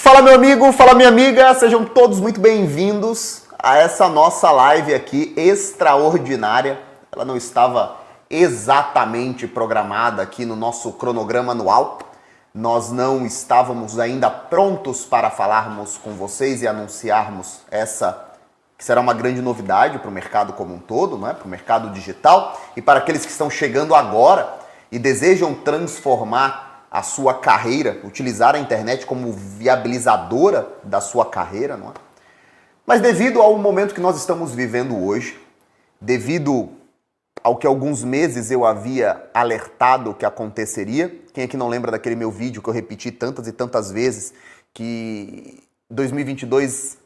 Fala meu amigo, fala minha amiga, sejam todos muito bem-vindos a essa nossa live aqui extraordinária. Ela não estava exatamente programada aqui no nosso cronograma anual. Nós não estávamos ainda prontos para falarmos com vocês e anunciarmos essa que será uma grande novidade para o mercado como um todo, não é? Para o mercado digital e para aqueles que estão chegando agora e desejam transformar a sua carreira, utilizar a internet como viabilizadora da sua carreira, não é? Mas devido ao momento que nós estamos vivendo hoje, devido ao que alguns meses eu havia alertado que aconteceria, quem aqui não lembra daquele meu vídeo que eu repeti tantas e tantas vezes, que 2022,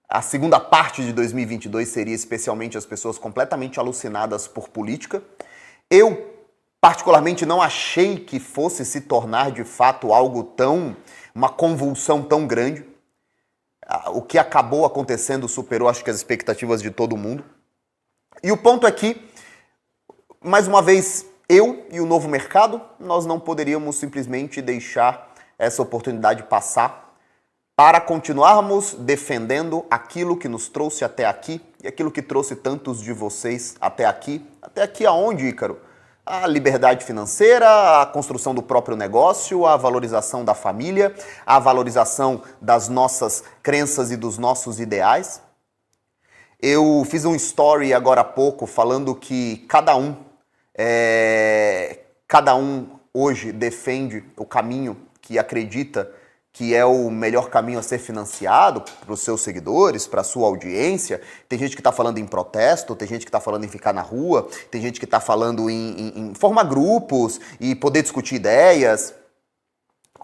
a segunda parte de 2022 seria especialmente as pessoas completamente alucinadas por política. Eu particularmente não achei que fosse se tornar de fato algo uma convulsão tão grande. O que acabou acontecendo superou, acho que, as expectativas de todo mundo. E o ponto é que, mais uma vez, eu e o novo mercado, nós não poderíamos simplesmente deixar essa oportunidade passar para continuarmos defendendo aquilo que nos trouxe até aqui e aquilo que trouxe tantos de vocês até aqui. Até aqui aonde, Ícaro? A liberdade financeira, a construção do próprio negócio, a valorização da família, a valorização das nossas crenças e dos nossos ideais. Eu fiz um story agora há pouco falando que cada um hoje defende o caminho que acredita que é o melhor caminho a ser financiado para os seus seguidores, para a sua audiência. Tem gente que está falando em protesto, tem gente que está falando em ficar na rua, tem gente que está falando em formar grupos e poder discutir ideias.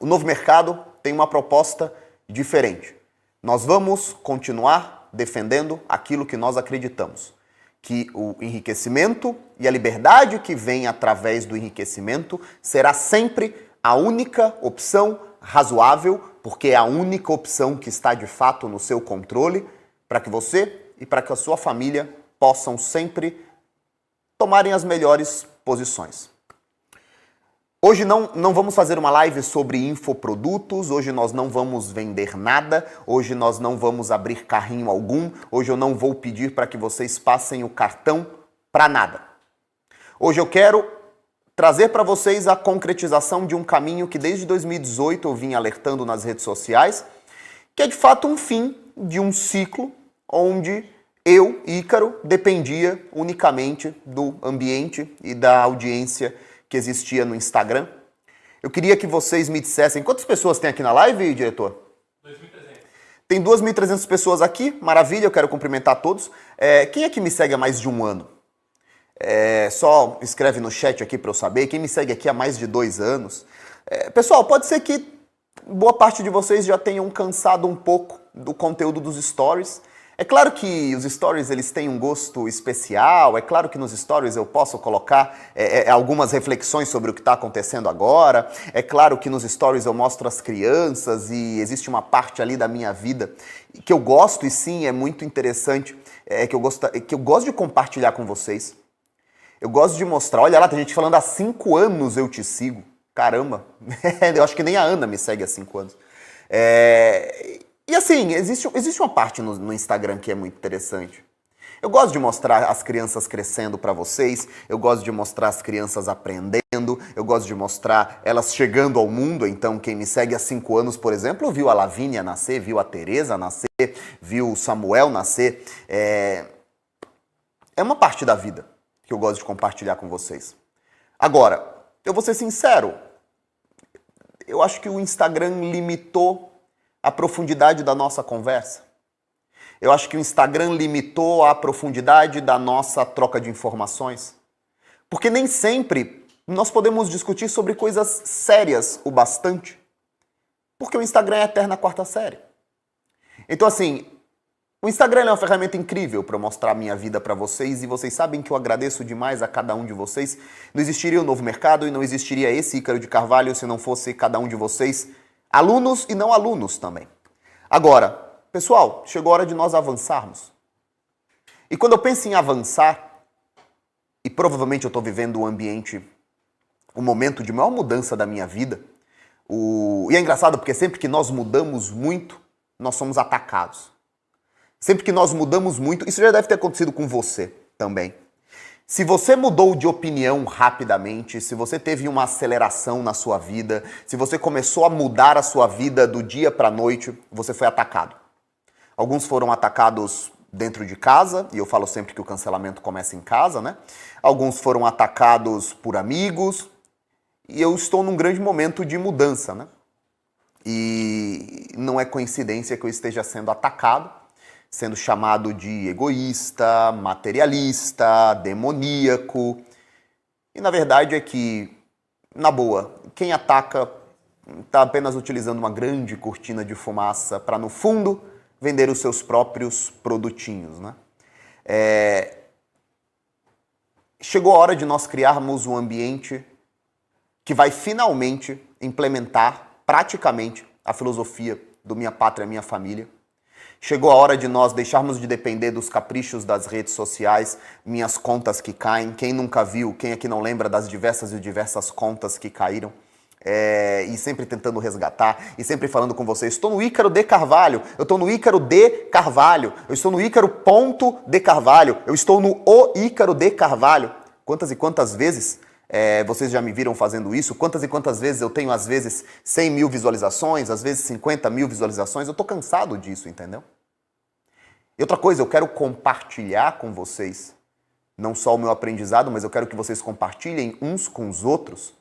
O novo mercado tem uma proposta diferente. Nós vamos continuar defendendo aquilo que nós acreditamos, que o enriquecimento e a liberdade que vem através do enriquecimento será sempre a única opção razoável, porque é a única opção que está de fato no seu controle para que você e para que a sua família possam sempre tomarem as melhores posições. Hoje não vamos fazer uma live sobre infoprodutos, hoje nós não vamos vender nada, hoje nós não vamos abrir carrinho algum, hoje eu não vou pedir para que vocês passem o cartão para nada. Hoje eu quero trazer para vocês a concretização de um caminho que desde 2018 eu vim alertando nas redes sociais, que é de fato um fim de um ciclo onde eu, Ícaro, dependia unicamente do ambiente e da audiência que existia no Instagram. Eu queria que vocês me dissessem, quantas pessoas tem aqui na live, diretor? 2.300. Tem 2.300 pessoas aqui, maravilha, eu quero cumprimentar todos. Quem é que me segue há mais de um ano? Só escreve no chat aqui para eu saber. Quem me segue aqui há mais de 2 anos. Pessoal, pode ser que boa parte de vocês já tenham cansado um pouco do conteúdo dos stories. É claro que os stories eles têm um gosto especial, é claro que nos stories eu posso colocar algumas reflexões sobre o que está acontecendo agora, é claro que nos stories eu mostro as crianças e existe uma parte ali da minha vida que eu gosto e sim, é muito interessante, que eu gosto de compartilhar com vocês. Eu gosto de mostrar, olha lá, tem gente falando há 5 anos eu te sigo. Caramba, eu acho que nem a Ana me segue há 5 anos. E assim, existe uma parte no Instagram que é muito interessante. Eu gosto de mostrar as crianças crescendo para vocês, eu gosto de mostrar as crianças aprendendo, eu gosto de mostrar elas chegando ao mundo. Então quem me segue há 5 anos, por exemplo, viu a Lavínia nascer, viu a Tereza nascer, viu o Samuel nascer. É uma parte da vida que eu gosto de compartilhar com vocês. Agora, eu vou ser sincero, eu acho que o Instagram limitou a profundidade da nossa conversa. Eu acho que o Instagram limitou a profundidade da nossa troca de informações. Porque nem sempre nós podemos discutir sobre coisas sérias o bastante. Porque o Instagram é a eterna quarta série. Então assim, o Instagram é uma ferramenta incrível para mostrar a minha vida para vocês e vocês sabem que eu agradeço demais a cada um de vocês. Não existiria o Novo Mercado e não existiria esse Ícaro de Carvalho se não fosse cada um de vocês, alunos e não alunos também. Agora, pessoal, chegou a hora de nós avançarmos. E quando eu penso em avançar, e provavelmente eu estou vivendo um momento de maior mudança da minha vida, E é engraçado porque sempre que nós mudamos muito, nós somos atacados. Sempre que nós mudamos muito, isso já deve ter acontecido com você também. Se você mudou de opinião rapidamente, se você teve uma aceleração na sua vida, se você começou a mudar a sua vida do dia para a noite, você foi atacado. Alguns foram atacados dentro de casa, e eu falo sempre que o cancelamento começa em casa, né? Alguns foram atacados por amigos, e eu estou num grande momento de mudança, né? E não é coincidência que eu esteja sendo atacado, sendo chamado de egoísta, materialista, demoníaco. E na verdade é que, na boa, quem ataca está apenas utilizando uma grande cortina de fumaça para, no fundo, vender os seus próprios produtinhos, né? Chegou a hora de nós criarmos um ambiente que vai finalmente implementar praticamente a filosofia do Minha Pátria, Minha Família. Chegou a hora de nós deixarmos de depender dos caprichos das redes sociais, minhas contas que caem. Quem nunca viu, quem aqui não lembra das diversas contas que caíram? E sempre tentando resgatar, e sempre falando com vocês, estou no Ícaro de Carvalho, eu estou no Ícaro de Carvalho, eu estou no Ícaro ponto de Carvalho, eu estou no O Ícaro de Carvalho. Quantas e quantas vezes vocês já me viram fazendo isso? Quantas e quantas vezes eu tenho, às vezes, 100 mil visualizações, às vezes 50 mil visualizações? Eu tô cansado disso, entendeu? E outra coisa, eu quero compartilhar com vocês, não só o meu aprendizado, mas eu quero que vocês compartilhem uns com os outros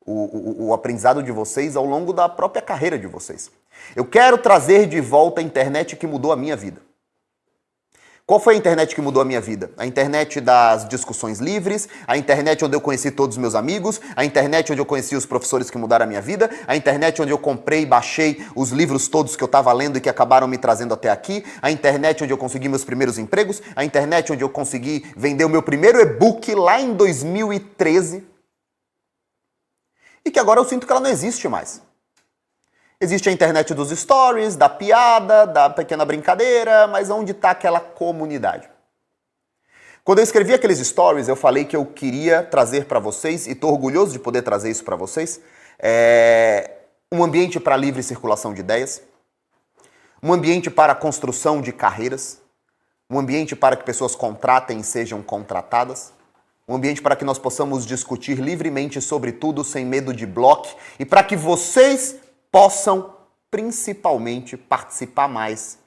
o aprendizado de vocês ao longo da própria carreira de vocês. Eu quero trazer de volta a internet que mudou a minha vida. Qual foi a internet que mudou a minha vida? A internet das discussões livres, a internet onde eu conheci todos os meus amigos, a internet onde eu conheci os professores que mudaram a minha vida, a internet onde eu comprei e baixei os livros todos que eu estava lendo e que acabaram me trazendo até aqui, a internet onde eu consegui meus primeiros empregos, a internet onde eu consegui vender o meu primeiro e-book lá em 2013 e que agora eu sinto que ela não existe mais. Existe a internet dos stories, da piada, da pequena brincadeira, mas onde está aquela comunidade? Quando eu escrevi aqueles stories, eu falei que eu queria trazer para vocês, e estou orgulhoso de poder trazer isso para vocês, um ambiente para livre circulação de ideias, um ambiente para a construção de carreiras, um ambiente para que pessoas contratem e sejam contratadas, um ambiente para que nós possamos discutir livremente sobre tudo, sem medo de bloco, e para que vocês possam, principalmente, participar mais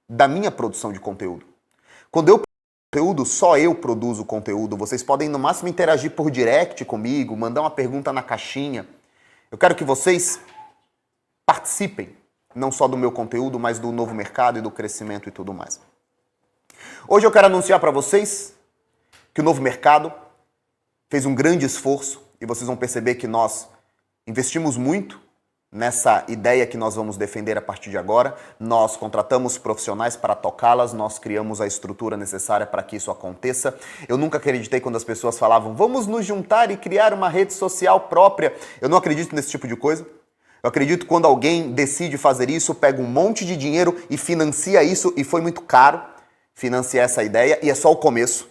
da minha produção de conteúdo. Quando eu produzo conteúdo, só eu produzo conteúdo. Vocês podem, no máximo, interagir por direct comigo, mandar uma pergunta na caixinha. Eu quero que vocês participem, não só do meu conteúdo, mas do novo mercado e do crescimento e tudo mais. Hoje eu quero anunciar para vocês que o novo mercado fez um grande esforço e vocês vão perceber que nós investimos muito nessa ideia que nós vamos defender a partir de agora. Nós contratamos profissionais para tocá-las, nós criamos a estrutura necessária para que isso aconteça. Eu nunca acreditei quando as pessoas falavam, vamos nos juntar e criar uma rede social própria. Eu não acredito nesse tipo de coisa. Eu acredito quando alguém decide fazer isso, pega um monte de dinheiro e financia isso, e foi muito caro financiar essa ideia, e é só o começo.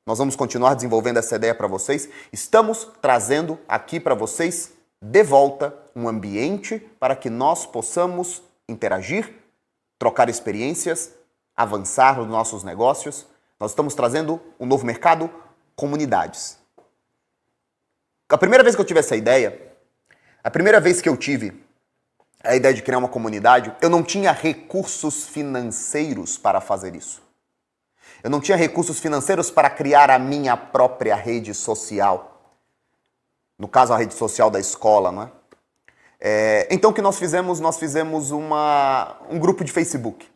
Nós vamos continuar desenvolvendo essa ideia para vocês. Estamos trazendo aqui para vocês de volta um ambiente para que nós possamos interagir, trocar experiências, avançar nos nossos negócios. Nós estamos trazendo um novo mercado, comunidades. A primeira vez que eu tive essa ideia, a primeira vez que eu tive a ideia de criar uma comunidade, eu não tinha recursos financeiros para fazer isso. Eu não tinha recursos financeiros para criar a minha própria rede social. No caso, a rede social da escola, não é? Então, o que nós fizemos? Nós fizemos um grupo de Facebook.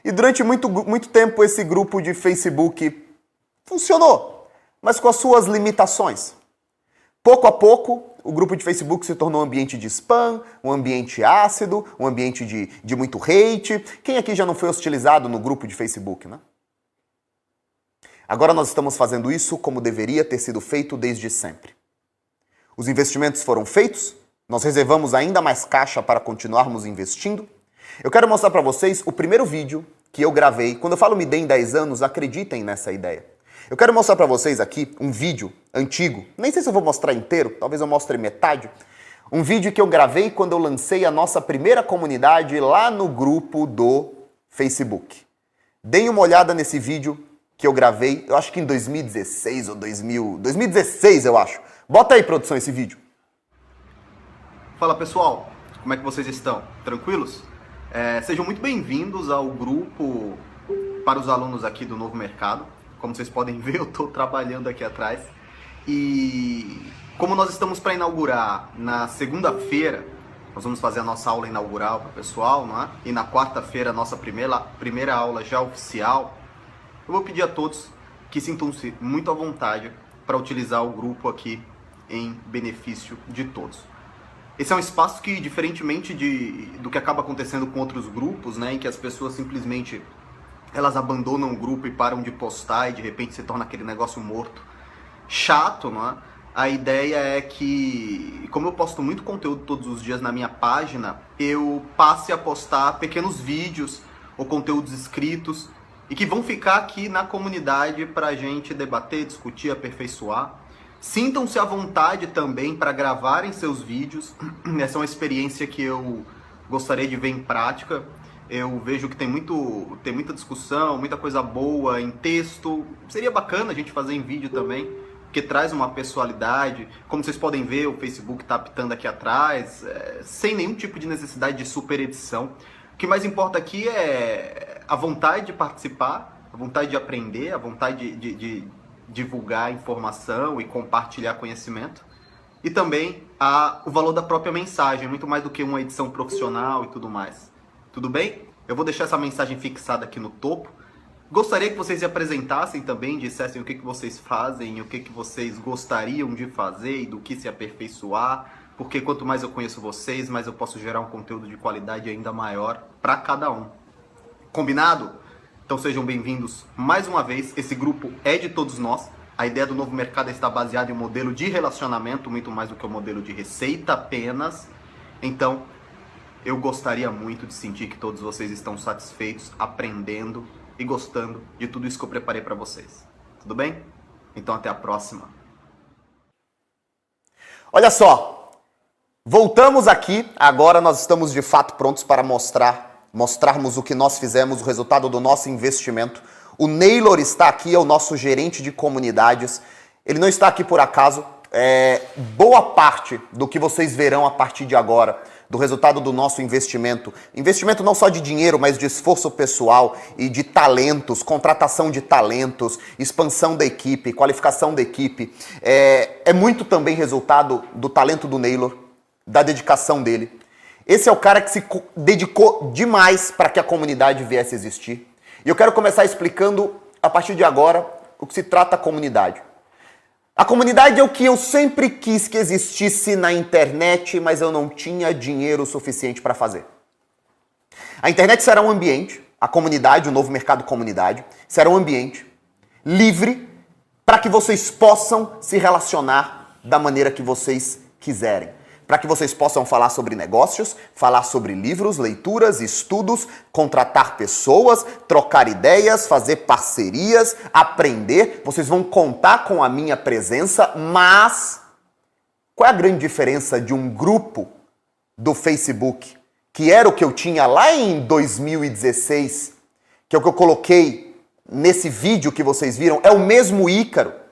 E durante muito tempo, esse grupo de Facebook funcionou, mas com as suas limitações. Pouco a pouco, o grupo de Facebook se tornou um ambiente de spam, um ambiente ácido, um ambiente de muito hate. Quem aqui já não foi hostilizado no grupo de Facebook, né? Agora nós estamos fazendo isso como deveria ter sido feito desde sempre. Os investimentos foram feitos, nós reservamos ainda mais caixa para continuarmos investindo. Eu quero mostrar para vocês o primeiro vídeo que eu gravei. Quando eu falo me deem 10 anos, acreditem nessa ideia. Eu quero mostrar para vocês aqui um vídeo antigo, nem sei se eu vou mostrar inteiro, talvez eu mostre metade, Um vídeo que eu gravei quando eu lancei a nossa primeira comunidade lá no grupo do Facebook. Deem uma olhada nesse vídeo que eu gravei, eu acho que em 2016 ou 2016 eu acho. Bota aí, produção, esse vídeo. Fala pessoal, como é que vocês estão? Tranquilos? Sejam muito bem-vindos ao grupo para os alunos aqui do Novo Mercado. Como vocês podem ver, eu estou trabalhando aqui atrás. E como nós estamos para inaugurar na segunda-feira, nós vamos fazer a nossa aula inaugural para o pessoal, não é? E na quarta-feira a nossa primeira aula já oficial, eu vou pedir a todos que sintam-se muito à vontade para utilizar o grupo aqui em benefício de todos. Esse é um espaço que, diferentemente do que acaba acontecendo com outros grupos, né, em que as pessoas simplesmente elas abandonam o grupo e param de postar e de repente se torna aquele negócio morto, chato, não é? A ideia é que, como eu posto muito conteúdo todos os dias na minha página, eu passe a postar pequenos vídeos ou conteúdos escritos e que vão ficar aqui na comunidade para a gente debater, discutir, aperfeiçoar. Sintam-se à vontade também para gravarem seus vídeos. Essa é uma experiência que eu gostaria de ver em prática. Eu vejo que tem muita discussão, muita coisa boa em texto. Seria bacana a gente fazer em vídeo também, porque traz uma pessoalidade. Como vocês podem ver, o Facebook está apitando aqui atrás, sem nenhum tipo de necessidade de super edição. O que mais importa aqui é a vontade de participar, a vontade de aprender, a vontade de divulgar informação e compartilhar conhecimento, e também o valor da própria mensagem, muito mais do que uma edição profissional e tudo mais. Tudo bem? Eu vou deixar essa mensagem fixada aqui no topo. Gostaria que vocês se apresentassem também, dissessem o que vocês fazem, o que vocês gostariam de fazer e do que se aperfeiçoar, porque quanto mais eu conheço vocês, mais eu posso gerar um conteúdo de qualidade ainda maior para cada um. Combinado? Então sejam bem-vindos mais uma vez. Esse grupo é de todos nós. A ideia do Novo Mercado está baseada em um modelo de relacionamento, muito mais do que um modelo de receita apenas. Então, eu gostaria muito de sentir que todos vocês estão satisfeitos, aprendendo e gostando de tudo isso que eu preparei para vocês. Tudo bem? Então até a próxima. Olha só, voltamos aqui. Agora nós estamos de fato prontos para mostrarmos o que nós fizemos, o resultado do nosso investimento. O Neylor está aqui, é o nosso gerente de comunidades. Ele não está aqui por acaso. Boa parte do que vocês verão a partir de agora, do resultado do nosso investimento não só de dinheiro, mas de esforço pessoal e de talentos, contratação de talentos, expansão da equipe, qualificação da equipe, é muito também resultado do talento do Neylor, da dedicação dele. Esse é o cara que se dedicou demais para que a comunidade viesse a existir. E eu quero começar explicando, a partir de agora, o que se trata a comunidade. A comunidade é o que eu sempre quis que existisse na internet, mas eu não tinha dinheiro suficiente para fazer. A internet será um ambiente, a comunidade, o Novo Mercado Comunidade, será um ambiente livre para que vocês possam se relacionar da maneira que vocês quiserem. Para que vocês possam falar sobre negócios, falar sobre livros, leituras, estudos, contratar pessoas, trocar ideias, fazer parcerias, aprender. Vocês vão contar com a minha presença, mas qual é a grande diferença de um grupo do Facebook, que era o que eu tinha lá em 2016, que é o que eu coloquei nesse vídeo que vocês viram, é o mesmo Ícaro.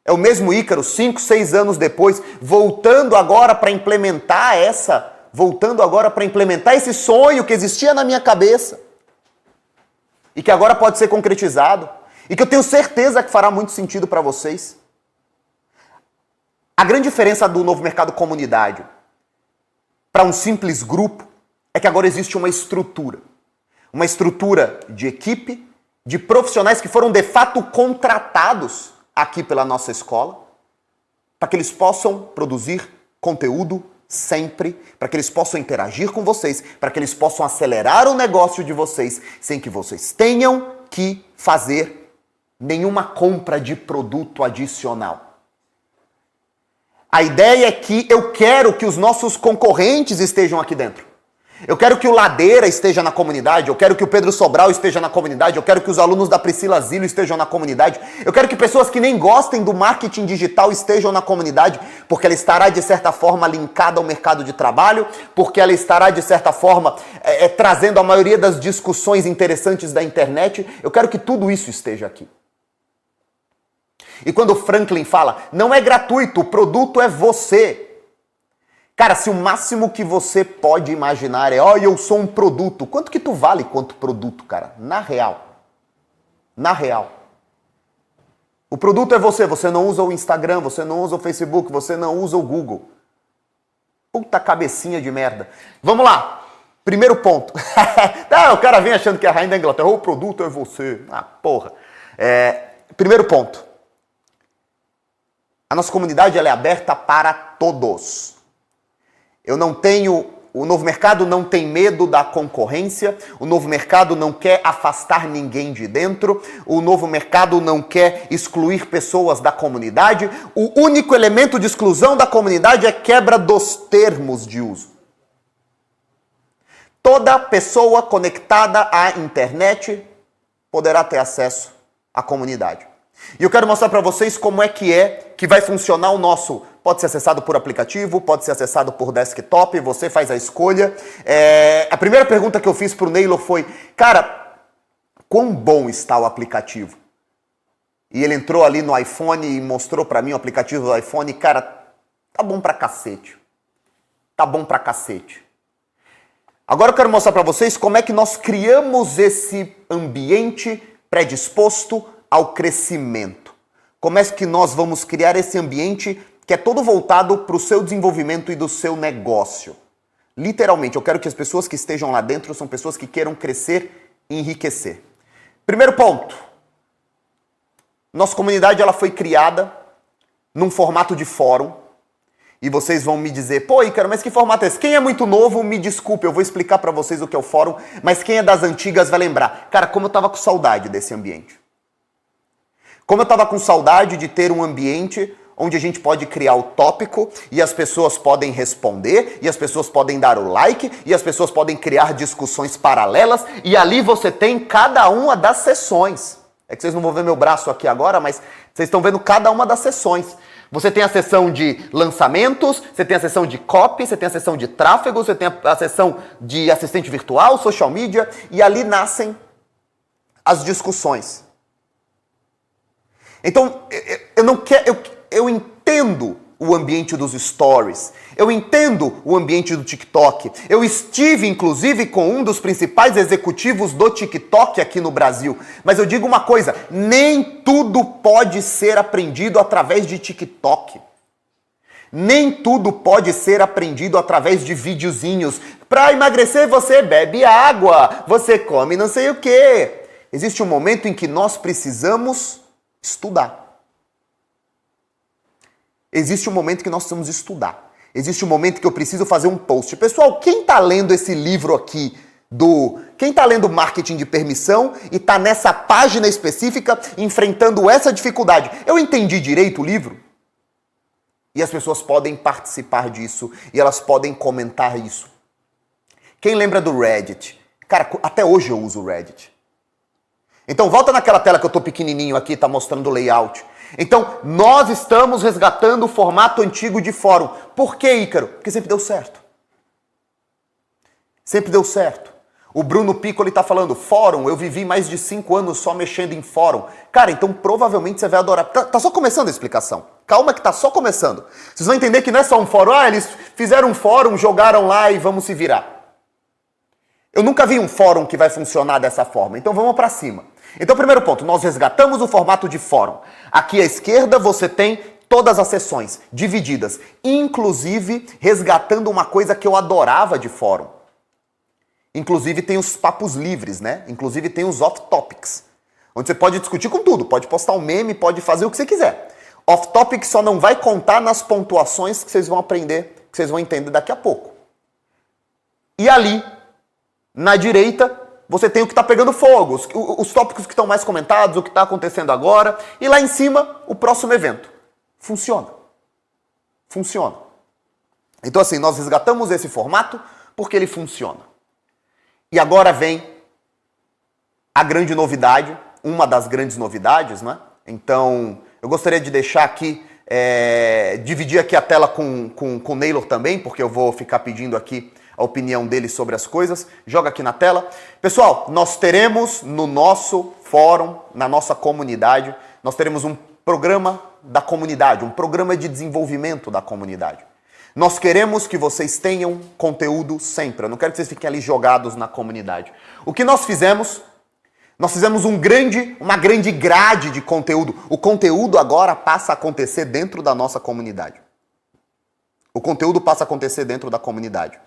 É o mesmo Ícaro, 5, 6 anos depois, voltando agora para implementar esse sonho que existia na minha cabeça e que agora pode ser concretizado e que eu tenho certeza que fará muito sentido para vocês. A grande diferença do Novo Mercado Comunidade para um simples grupo é que agora existe uma estrutura de equipe, de profissionais que foram de fato contratados aqui pela nossa escola, para que eles possam produzir conteúdo sempre, para que eles possam interagir com vocês, para que eles possam acelerar o negócio de vocês, sem que vocês tenham que fazer nenhuma compra de produto adicional. A ideia é que eu quero que os nossos concorrentes estejam aqui dentro. Eu quero que o Ladeira esteja na comunidade, eu quero que o Pedro Sobral esteja na comunidade, eu quero que os alunos da Priscila Zilo estejam na comunidade, eu quero que pessoas que nem gostem do marketing digital estejam na comunidade, porque ela estará de certa forma linkada ao mercado de trabalho, porque ela estará de certa forma trazendo a maioria das discussões interessantes da internet. Eu quero que tudo isso esteja aqui. E quando o Franklin fala, não é gratuito, o produto é você. Cara, se o máximo que você pode imaginar é, eu sou um produto, quanto que tu vale quanto produto, cara? Na real. Na real. O produto é você, você não usa o Instagram, você não usa o Facebook, você não usa o Google. Puta cabecinha de merda. Vamos lá. Primeiro ponto. O cara vem achando que é a rainha da Inglaterra, o produto é você. Ah, porra. Primeiro ponto. A nossa comunidade ela é aberta para todos. O novo mercado não tem medo da concorrência, o novo mercado não quer afastar ninguém de dentro, o novo mercado não quer excluir pessoas da comunidade, o único elemento de exclusão da comunidade é quebra dos termos de uso. Toda pessoa conectada à internet poderá ter acesso à comunidade. E eu quero mostrar para vocês como é que vai funcionar o nosso. Pode ser acessado por aplicativo, pode ser acessado por desktop, você faz a escolha. A primeira pergunta que eu fiz para o Neylor foi, cara, quão bom está o aplicativo? E ele entrou ali no iPhone e mostrou para mim o aplicativo do iPhone. Cara, tá bom pra cacete. Tá bom pra cacete. Agora eu quero mostrar para vocês como é que nós criamos esse ambiente predisposto ao crescimento. Como é que nós vamos criar esse ambiente que é todo voltado para o seu desenvolvimento e do seu negócio. Literalmente, eu quero que as pessoas que estejam lá dentro são pessoas que queiram crescer e enriquecer. Primeiro ponto. Nossa comunidade ela foi criada num formato de fórum. E vocês vão me dizer, pô, Ícaro, mas que formato é esse? Quem é muito novo, me desculpe, eu vou explicar para vocês o que é o fórum, mas quem é das antigas vai lembrar. Cara, como eu tava com saudade desse ambiente. Como eu tava com saudade de ter um ambiente onde a gente pode criar o tópico e as pessoas podem responder, e as pessoas podem dar o like, e as pessoas podem criar discussões paralelas, e ali você tem cada uma das sessões. É que vocês não vão ver meu braço aqui agora, mas vocês estão vendo cada uma das sessões. Você tem a sessão de lançamentos, você tem a sessão de copy, você tem a sessão de tráfego, você tem a sessão de assistente virtual, social media, e ali nascem as discussões. Então, eu entendo o ambiente dos stories, eu entendo o ambiente do TikTok. Eu estive, inclusive, com um dos principais executivos do TikTok aqui no Brasil. Mas eu digo uma coisa, nem tudo pode ser aprendido através de TikTok. Nem tudo pode ser aprendido através de videozinhos. Para emagrecer, você bebe água, você come não sei o quê. Existe um momento em que nós precisamos estudar. Existe um momento que nós precisamos estudar. Existe um momento que eu preciso fazer um post. Pessoal, quem está lendo esse livro aqui Quem está lendo Marketing de Permissão e está nessa página específica enfrentando essa dificuldade? Eu entendi direito o livro? E as pessoas podem participar disso e elas podem comentar isso. Quem lembra do Reddit? Cara, até hoje eu uso o Reddit. Então volta naquela tela que eu estou pequenininho aqui, está mostrando o layout. Então, nós estamos resgatando o formato antigo de fórum. Por que, Ícaro? Porque sempre deu certo. Sempre deu certo. O Bruno Piccoli está falando, fórum, eu vivi mais de 5 anos só mexendo em fórum. Cara, então provavelmente você vai adorar. Tá só começando a explicação. Calma que tá só começando. Vocês vão entender que não é só um fórum. Eles fizeram um fórum, jogaram lá e vamos se virar. Eu nunca vi um fórum que vai funcionar dessa forma. Então vamos para cima. Então, primeiro ponto, nós resgatamos o formato de fórum. Aqui à esquerda você tem todas as sessões divididas, inclusive resgatando uma coisa que eu adorava de fórum. Inclusive tem os papos livres, né? Inclusive tem os off-topics, onde você pode discutir com tudo, pode postar um meme, pode fazer o que você quiser. Off-topic só não vai contar nas pontuações que vocês vão aprender, que vocês vão entender daqui a pouco. E ali, na direita, você tem o que está pegando fogo, os tópicos que estão mais comentados, o que está acontecendo agora. E lá em cima, o próximo evento. Funciona. Funciona. Então assim, nós resgatamos esse formato porque ele funciona. E agora vem a grande novidade, uma das grandes novidades, né? Então, eu gostaria de deixar aqui, dividir aqui a tela com o Neylor também, porque eu vou ficar pedindo aqui a opinião dele sobre as coisas. Joga aqui na tela. Pessoal, nós teremos no nosso fórum, na nossa comunidade, nós teremos um programa da comunidade, um programa de desenvolvimento da comunidade. Nós queremos que vocês tenham conteúdo sempre. Eu não quero que vocês fiquem ali jogados na comunidade. O que nós fizemos? Nós fizemos uma grande grade de conteúdo. O conteúdo agora passa a acontecer dentro da nossa comunidade. O conteúdo passa a acontecer dentro da comunidade.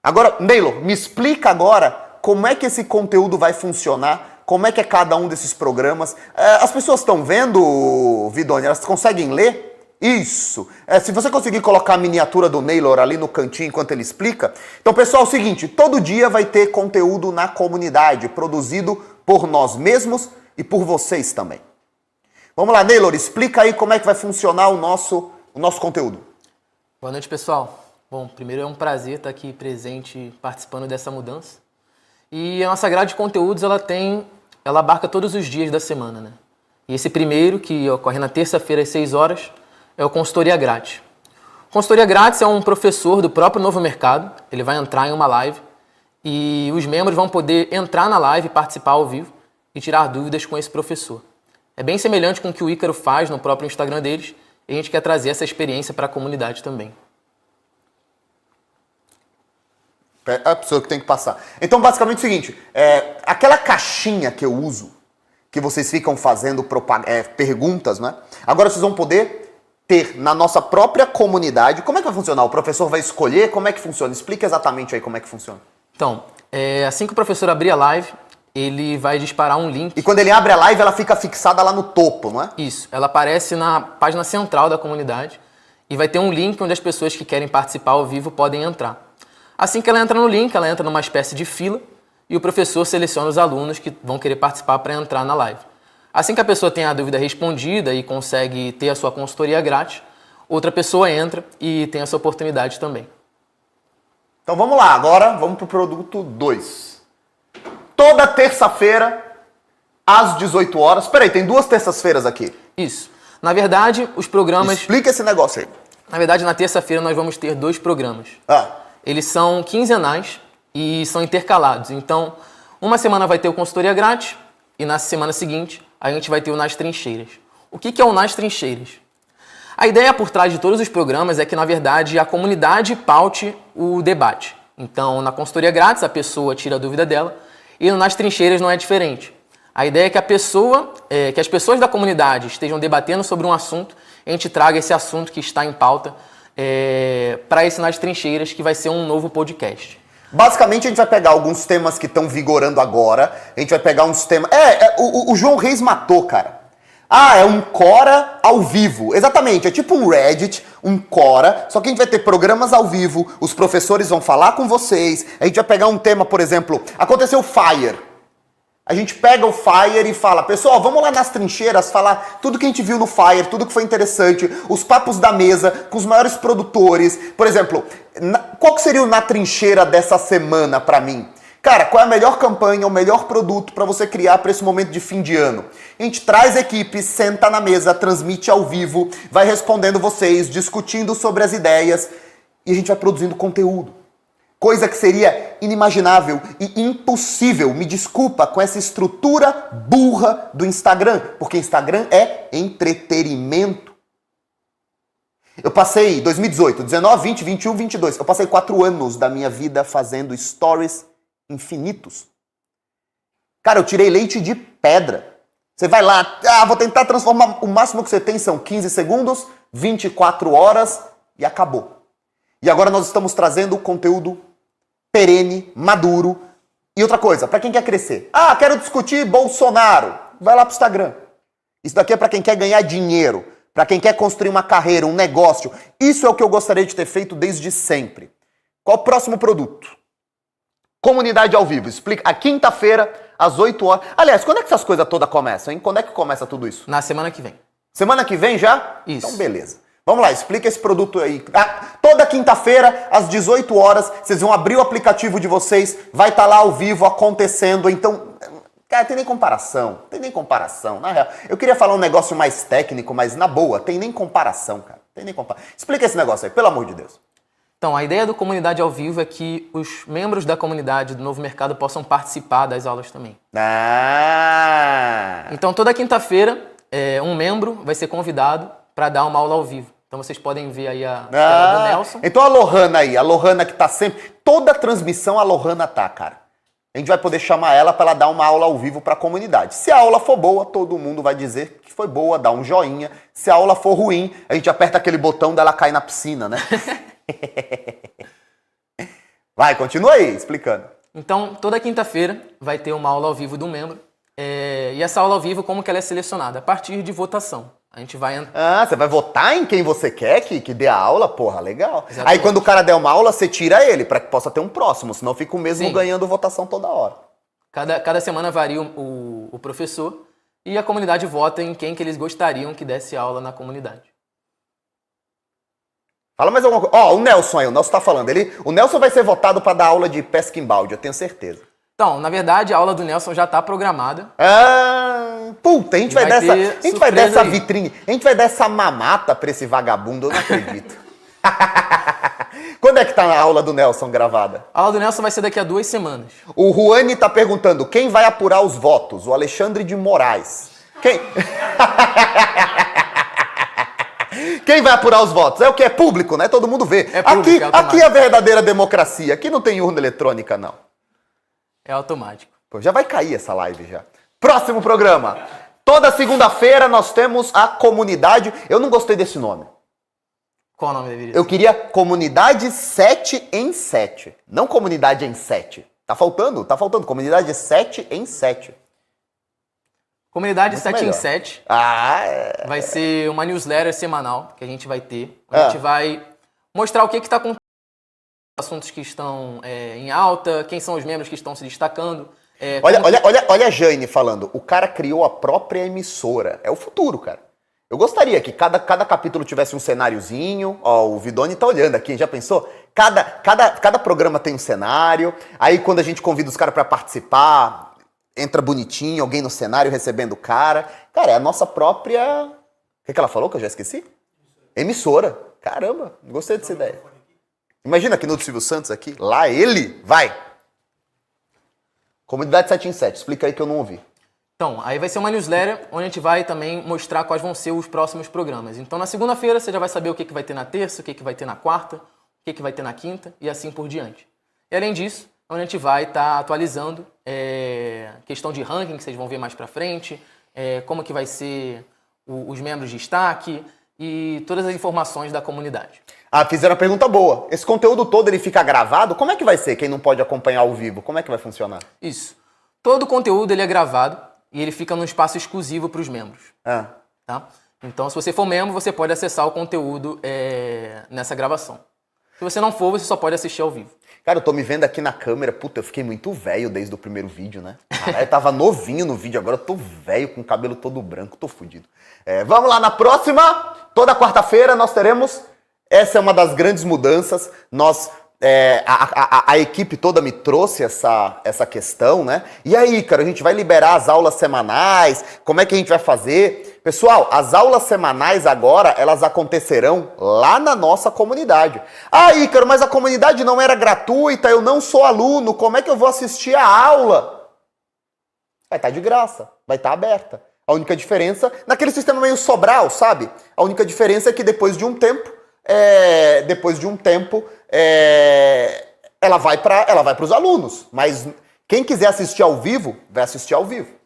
Agora, Neylor, me explica agora como é que esse conteúdo vai funcionar, como é que é cada um desses programas. As pessoas estão vendo, Vidoni? Elas conseguem ler? Isso. Se você conseguir colocar a miniatura do Neylor ali no cantinho enquanto ele explica. Então, pessoal, é o seguinte, todo dia vai ter conteúdo na comunidade, produzido por nós mesmos e por vocês também. Vamos lá, Neylor, explica aí como é que vai funcionar o nosso conteúdo. Boa noite, pessoal. Bom, primeiro é um prazer estar aqui presente, participando dessa mudança. E a nossa grade de conteúdos, ela abarca todos os dias da semana, né? E esse primeiro, que ocorre na terça-feira às 6 horas, é o Consultoria Grátis. Consultoria Grátis é um professor do próprio Novo Mercado, ele vai entrar em uma live e os membros vão poder entrar na live, participar ao vivo e tirar dúvidas com esse professor. É bem semelhante com o que o Ícaro faz no próprio Instagram deles e a gente quer trazer essa experiência para a comunidade também. A pessoa que tem que passar. Então, basicamente é o seguinte, aquela caixinha que eu uso, que vocês ficam fazendo perguntas, né? Agora vocês vão poder ter na nossa própria comunidade. Como é que vai funcionar? O professor vai escolher? Como é que funciona? Explica exatamente aí como é que funciona. Então, assim que o professor abrir a live, ele vai disparar um link. E quando ele abre a live, ela fica fixada lá no topo, não é? Isso, ela aparece na página central da comunidade e vai ter um link onde as pessoas que querem participar ao vivo podem entrar. Assim que ela entra no link, ela entra numa espécie de fila e o professor seleciona os alunos que vão querer participar para entrar na live. Assim que a pessoa tem a dúvida respondida e consegue ter a sua consultoria grátis, outra pessoa entra e tem essa oportunidade também. Então vamos lá, agora vamos para o produto 2. Toda terça-feira, às 18 horas. Peraí, tem 2 terças-feiras aqui. Isso. Na verdade, os programas... Explica esse negócio aí. Na verdade, na terça-feira nós vamos ter 2 programas. Eles são quinzenais e são intercalados. Então, uma semana vai ter o Consultoria Grátis e na semana seguinte a gente vai ter o Nas Trincheiras. O que é o Nas Trincheiras? A ideia por trás de todos os programas é que, na verdade, a comunidade paute o debate. Então, na Consultoria Grátis, a pessoa tira a dúvida dela e no Nas Trincheiras não é diferente. A ideia é que que as pessoas da comunidade estejam debatendo sobre um assunto e a gente traga esse assunto que está em pauta para esse Nas Trincheiras, que vai ser um novo podcast. Basicamente, a gente vai pegar alguns temas que estão vigorando agora. A gente vai pegar uns temas... O João Reis matou, cara. É um Quora ao vivo. Exatamente, é tipo um Reddit, um Quora, só que a gente vai ter programas ao vivo, os professores vão falar com vocês, a gente vai pegar um tema, por exemplo, aconteceu o Fire. A gente pega o Fire e fala, pessoal, vamos lá nas trincheiras falar tudo que a gente viu no Fire, tudo que foi interessante, os papos da mesa com os maiores produtores. Por exemplo, qual que seria o Na Trincheira dessa semana pra mim? Cara, qual é a melhor campanha, o melhor produto para você criar para esse momento de fim de ano? A gente traz a equipe, senta na mesa, transmite ao vivo, vai respondendo vocês, discutindo sobre as ideias e a gente vai produzindo conteúdo. Coisa que seria inimaginável e impossível, me desculpa, com essa estrutura burra do Instagram, porque Instagram é entretenimento. Eu passei 2018, 19, 20, 21, 22, eu passei 4 anos da minha vida fazendo stories infinitos. Cara, eu tirei leite de pedra. Você vai lá, vou tentar transformar, o máximo que você tem são 15 segundos, 24 horas e acabou. E agora nós estamos trazendo conteúdo perene, maduro. E outra coisa, para quem quer crescer. Quero discutir Bolsonaro. Vai lá pro Instagram. Isso daqui é para quem quer ganhar dinheiro, para quem quer construir uma carreira, um negócio. Isso é o que eu gostaria de ter feito desde sempre. Qual o próximo produto? Comunidade ao vivo. Explica. A quinta-feira, às 8 horas. Aliás, quando é que essas coisas todas começam, hein? Quando é que começa tudo isso? Na semana que vem. Semana que vem já? Isso. Então, beleza. Vamos lá, explica esse produto aí. Toda quinta-feira, às 18 horas, vocês vão abrir o aplicativo de vocês, vai estar lá ao vivo acontecendo. Então, cara, tem nem comparação, na real. Eu queria falar um negócio mais técnico, mas na boa, tem nem comparação, cara. Explica esse negócio aí, pelo amor de Deus. Então, a ideia do Comunidade ao Vivo é que os membros da comunidade do Novo Mercado possam participar das aulas também. Então, toda quinta-feira, um membro vai ser convidado para dar uma aula ao vivo. Então, vocês podem ver aí a tela do Nelson. Então, a Lohana que tá sempre... Toda transmissão a Lohana tá, cara. A gente vai poder chamar ela para ela dar uma aula ao vivo para a comunidade. Se a aula for boa, todo mundo vai dizer que foi boa, dá um joinha. Se a aula for ruim, a gente aperta aquele botão dela cair na piscina, né? Vai, continua aí, explicando. Então, toda quinta-feira vai ter uma aula ao vivo do membro. E essa aula ao vivo, como que ela é selecionada? A partir de votação. A gente vai... você vai votar em quem você quer que dê a aula? Porra, legal. Exatamente. Aí quando o cara der uma aula, você tira ele, para que possa ter um próximo, senão fica o mesmo ganhando votação toda hora. Cada semana varia o professor e a comunidade vota em quem que eles gostariam que desse aula na comunidade. Fala mais alguma coisa. O Nelson tá falando. O Nelson vai ser votado para dar aula de pesca em balde, eu tenho certeza. Então, na verdade, a aula do Nelson já está programada. Puta, a gente vai dar essa vitrine, a gente vai dar essa mamata pra esse vagabundo, eu não acredito. Quando é que tá a aula do Nelson gravada? A aula do Nelson vai ser daqui a 2 semanas. O Juani tá perguntando, quem vai apurar os votos? O Alexandre de Moraes. Quem vai apurar os votos? É o que? É público, né? Todo mundo vê. Aqui é a verdadeira democracia. Aqui não tem urna eletrônica, não. É automático. Pô, já vai cair essa live já. Próximo programa. Toda segunda-feira nós temos a comunidade... Eu não gostei desse nome. Qual o nome deveria ser? Eu queria comunidade 7 em 7. Não comunidade em 7. Tá faltando. Comunidade 7 em 7. Comunidade Muito 7 melhor. em 7 vai ser uma newsletter semanal que a gente vai ter. A gente vai mostrar o que está acontecendo, assuntos que estão em alta, quem são os membros que estão se destacando. Olha a Jane falando. O cara criou a própria emissora. É o futuro, cara. Eu gostaria que cada capítulo tivesse um cenáriozinho. O Vidoni tá olhando aqui, já pensou? Cada programa tem um cenário. Aí quando a gente convida os caras para participar, entra bonitinho, alguém no cenário recebendo o cara. Cara, é a nossa própria... O que ela falou que eu já esqueci? Emissora. Caramba, gostei dessa ideia. Imagina aqui no do Silvio Santos aqui. Lá ele vai. Comunidade 7 em 7. Explica aí que eu não ouvi. Então, aí vai ser uma newsletter onde a gente vai também mostrar quais vão ser os próximos programas. Então, na segunda-feira você já vai saber o que vai ter na terça, o que vai ter na quarta, o que vai ter na quinta e assim por diante. E além disso, onde a gente vai estar atualizando questão de ranking, que vocês vão ver mais pra frente, como que vai ser os membros de destaque e todas as informações da comunidade. Fizeram uma pergunta boa. Esse conteúdo todo ele fica gravado? Como é que vai ser quem não pode acompanhar ao vivo? Como é que vai funcionar? Isso. Todo o conteúdo ele é gravado e ele fica num espaço exclusivo para os membros. Tá? Então, se você for membro, você pode acessar o conteúdo nessa gravação. Se você não for, você só pode assistir ao vivo. Cara, eu tô me vendo aqui na câmera. Puta, eu fiquei muito velho desde o primeiro vídeo, né? Eu tava novinho no vídeo, agora eu tô velho, com o cabelo todo branco, tô fudido. Vamos lá, na próxima, toda quarta-feira nós teremos... Essa é uma das grandes mudanças. A equipe toda me trouxe essa questão, né? E aí, cara, a gente vai liberar as aulas semanais? Como é que a gente vai fazer? Pessoal, as aulas semanais agora, elas acontecerão lá na nossa comunidade. Ícaro, mas a comunidade não era gratuita, eu não sou aluno, como é que eu vou assistir a aula? Vai estar de graça, vai estar aberta. A única diferença, naquele sistema meio Sobral, sabe? A única diferença é que depois de um tempo, ela vai para os alunos, mas quem quiser assistir ao vivo, vai assistir ao vivo.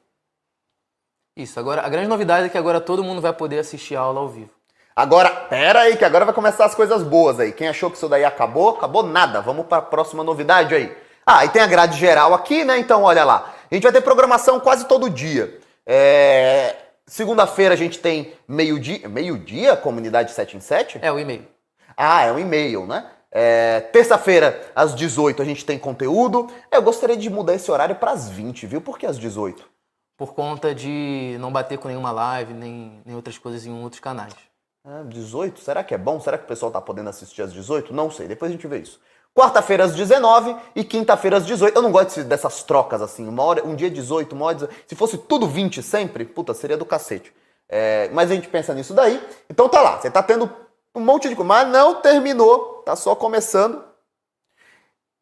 Isso, agora a grande novidade é que agora todo mundo vai poder assistir a aula ao vivo. Agora, pera aí, que agora vai começar as coisas boas aí. Quem achou que isso daí acabou nada. Vamos para a próxima novidade aí. E tem a grade geral aqui, né? Então, olha lá. A gente vai ter programação quase todo dia. Segunda-feira a gente tem meio-dia, comunidade 7 em 7? É o e-mail. É um e-mail, né? Terça-feira, às 18, a gente tem conteúdo. Eu gostaria de mudar esse horário para as 20, viu? Por que às 18? Por conta de não bater com nenhuma live, nem outras coisas em outros canais. 18? Será que é bom? Será que o pessoal tá podendo assistir às 18? Não sei, depois a gente vê isso. Quarta-feira às 19 e quinta-feira às 18. Eu não gosto dessas trocas assim, uma hora, um dia 18, uma hora 18. Se fosse tudo 20 sempre, puta, seria do cacete. Mas a gente pensa nisso daí. Então tá lá, você tá tendo um monte de coisa, mas não terminou, tá só começando.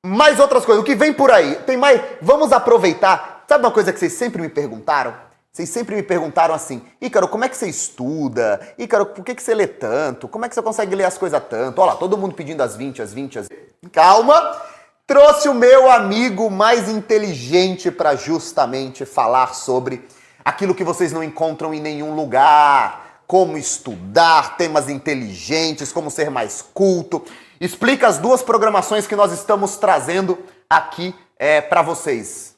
Mais outras coisas, o que vem por aí? Tem mais, vamos aproveitar. Sabe uma coisa que vocês sempre me perguntaram? Vocês sempre me perguntaram assim, Ícaro, como é que você estuda? Ícaro, por que você lê tanto? Como é que você consegue ler as coisas tanto? Olha lá, todo mundo pedindo as 20. Calma! Trouxe o meu amigo mais inteligente para justamente falar sobre aquilo que vocês não encontram em nenhum lugar. Como estudar, temas inteligentes, como ser mais culto. Explica as 2 programações que nós estamos trazendo aqui para vocês.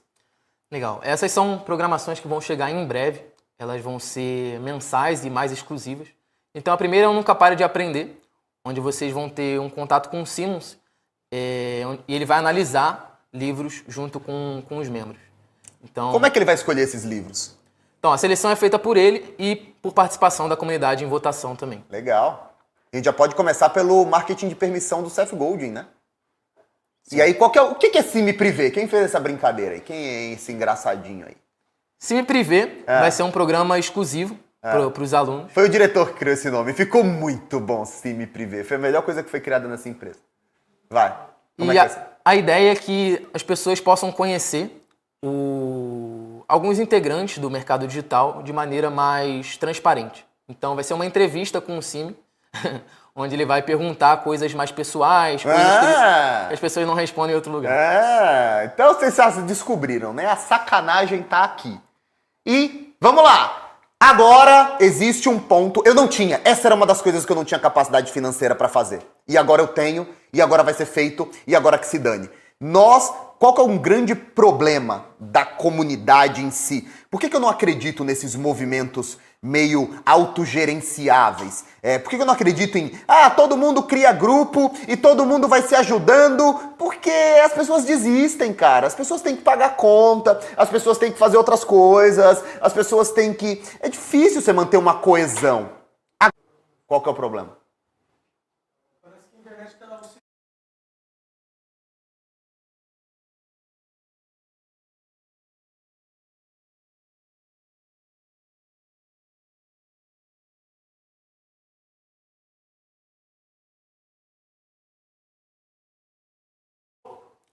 Legal. Essas são programações que vão chegar em breve. Elas vão ser mensais e mais exclusivas. Então a primeira é o Nunca Pare de Aprender, onde vocês vão ter um contato com o Simmons e ele vai analisar livros junto com os membros. Então, como é que ele vai escolher esses livros? Então, a seleção é feita por ele e por participação da comunidade em votação também. Legal. A gente já pode começar pelo marketing de permissão do Seth Godin, né? Sim. E aí, o que é Simi Privé? Quem fez essa brincadeira aí? Quem é esse engraçadinho aí? Simi Privé vai ser um programa exclusivo para os alunos. Foi o diretor que criou esse nome. Ficou muito bom, Simi Privé. Foi a melhor coisa que foi criada nessa empresa. Vai. Como e é que é a ideia é que as pessoas possam conhecer alguns integrantes do mercado digital de maneira mais transparente. Então, vai ser uma entrevista com o Simi, onde ele vai perguntar coisas mais pessoais, coisas que as pessoas não respondem em outro lugar. Então vocês descobriram, né? A sacanagem tá aqui. E vamos lá! Agora existe um ponto. Eu não tinha. Essa era uma das coisas que eu não tinha capacidade financeira para fazer. E agora eu tenho, e agora vai ser feito, e agora que se dane. Qual que é um grande problema da comunidade em si? Por que eu não acredito nesses movimentos meio autogerenciáveis? Por que eu não acredito em, todo mundo cria grupo e todo mundo vai se ajudando? Porque as pessoas desistem, cara. As pessoas têm que pagar conta, as pessoas têm que fazer outras coisas, as pessoas têm que... É difícil você manter uma coesão. Qual que é o problema? Parece que a internet está lá.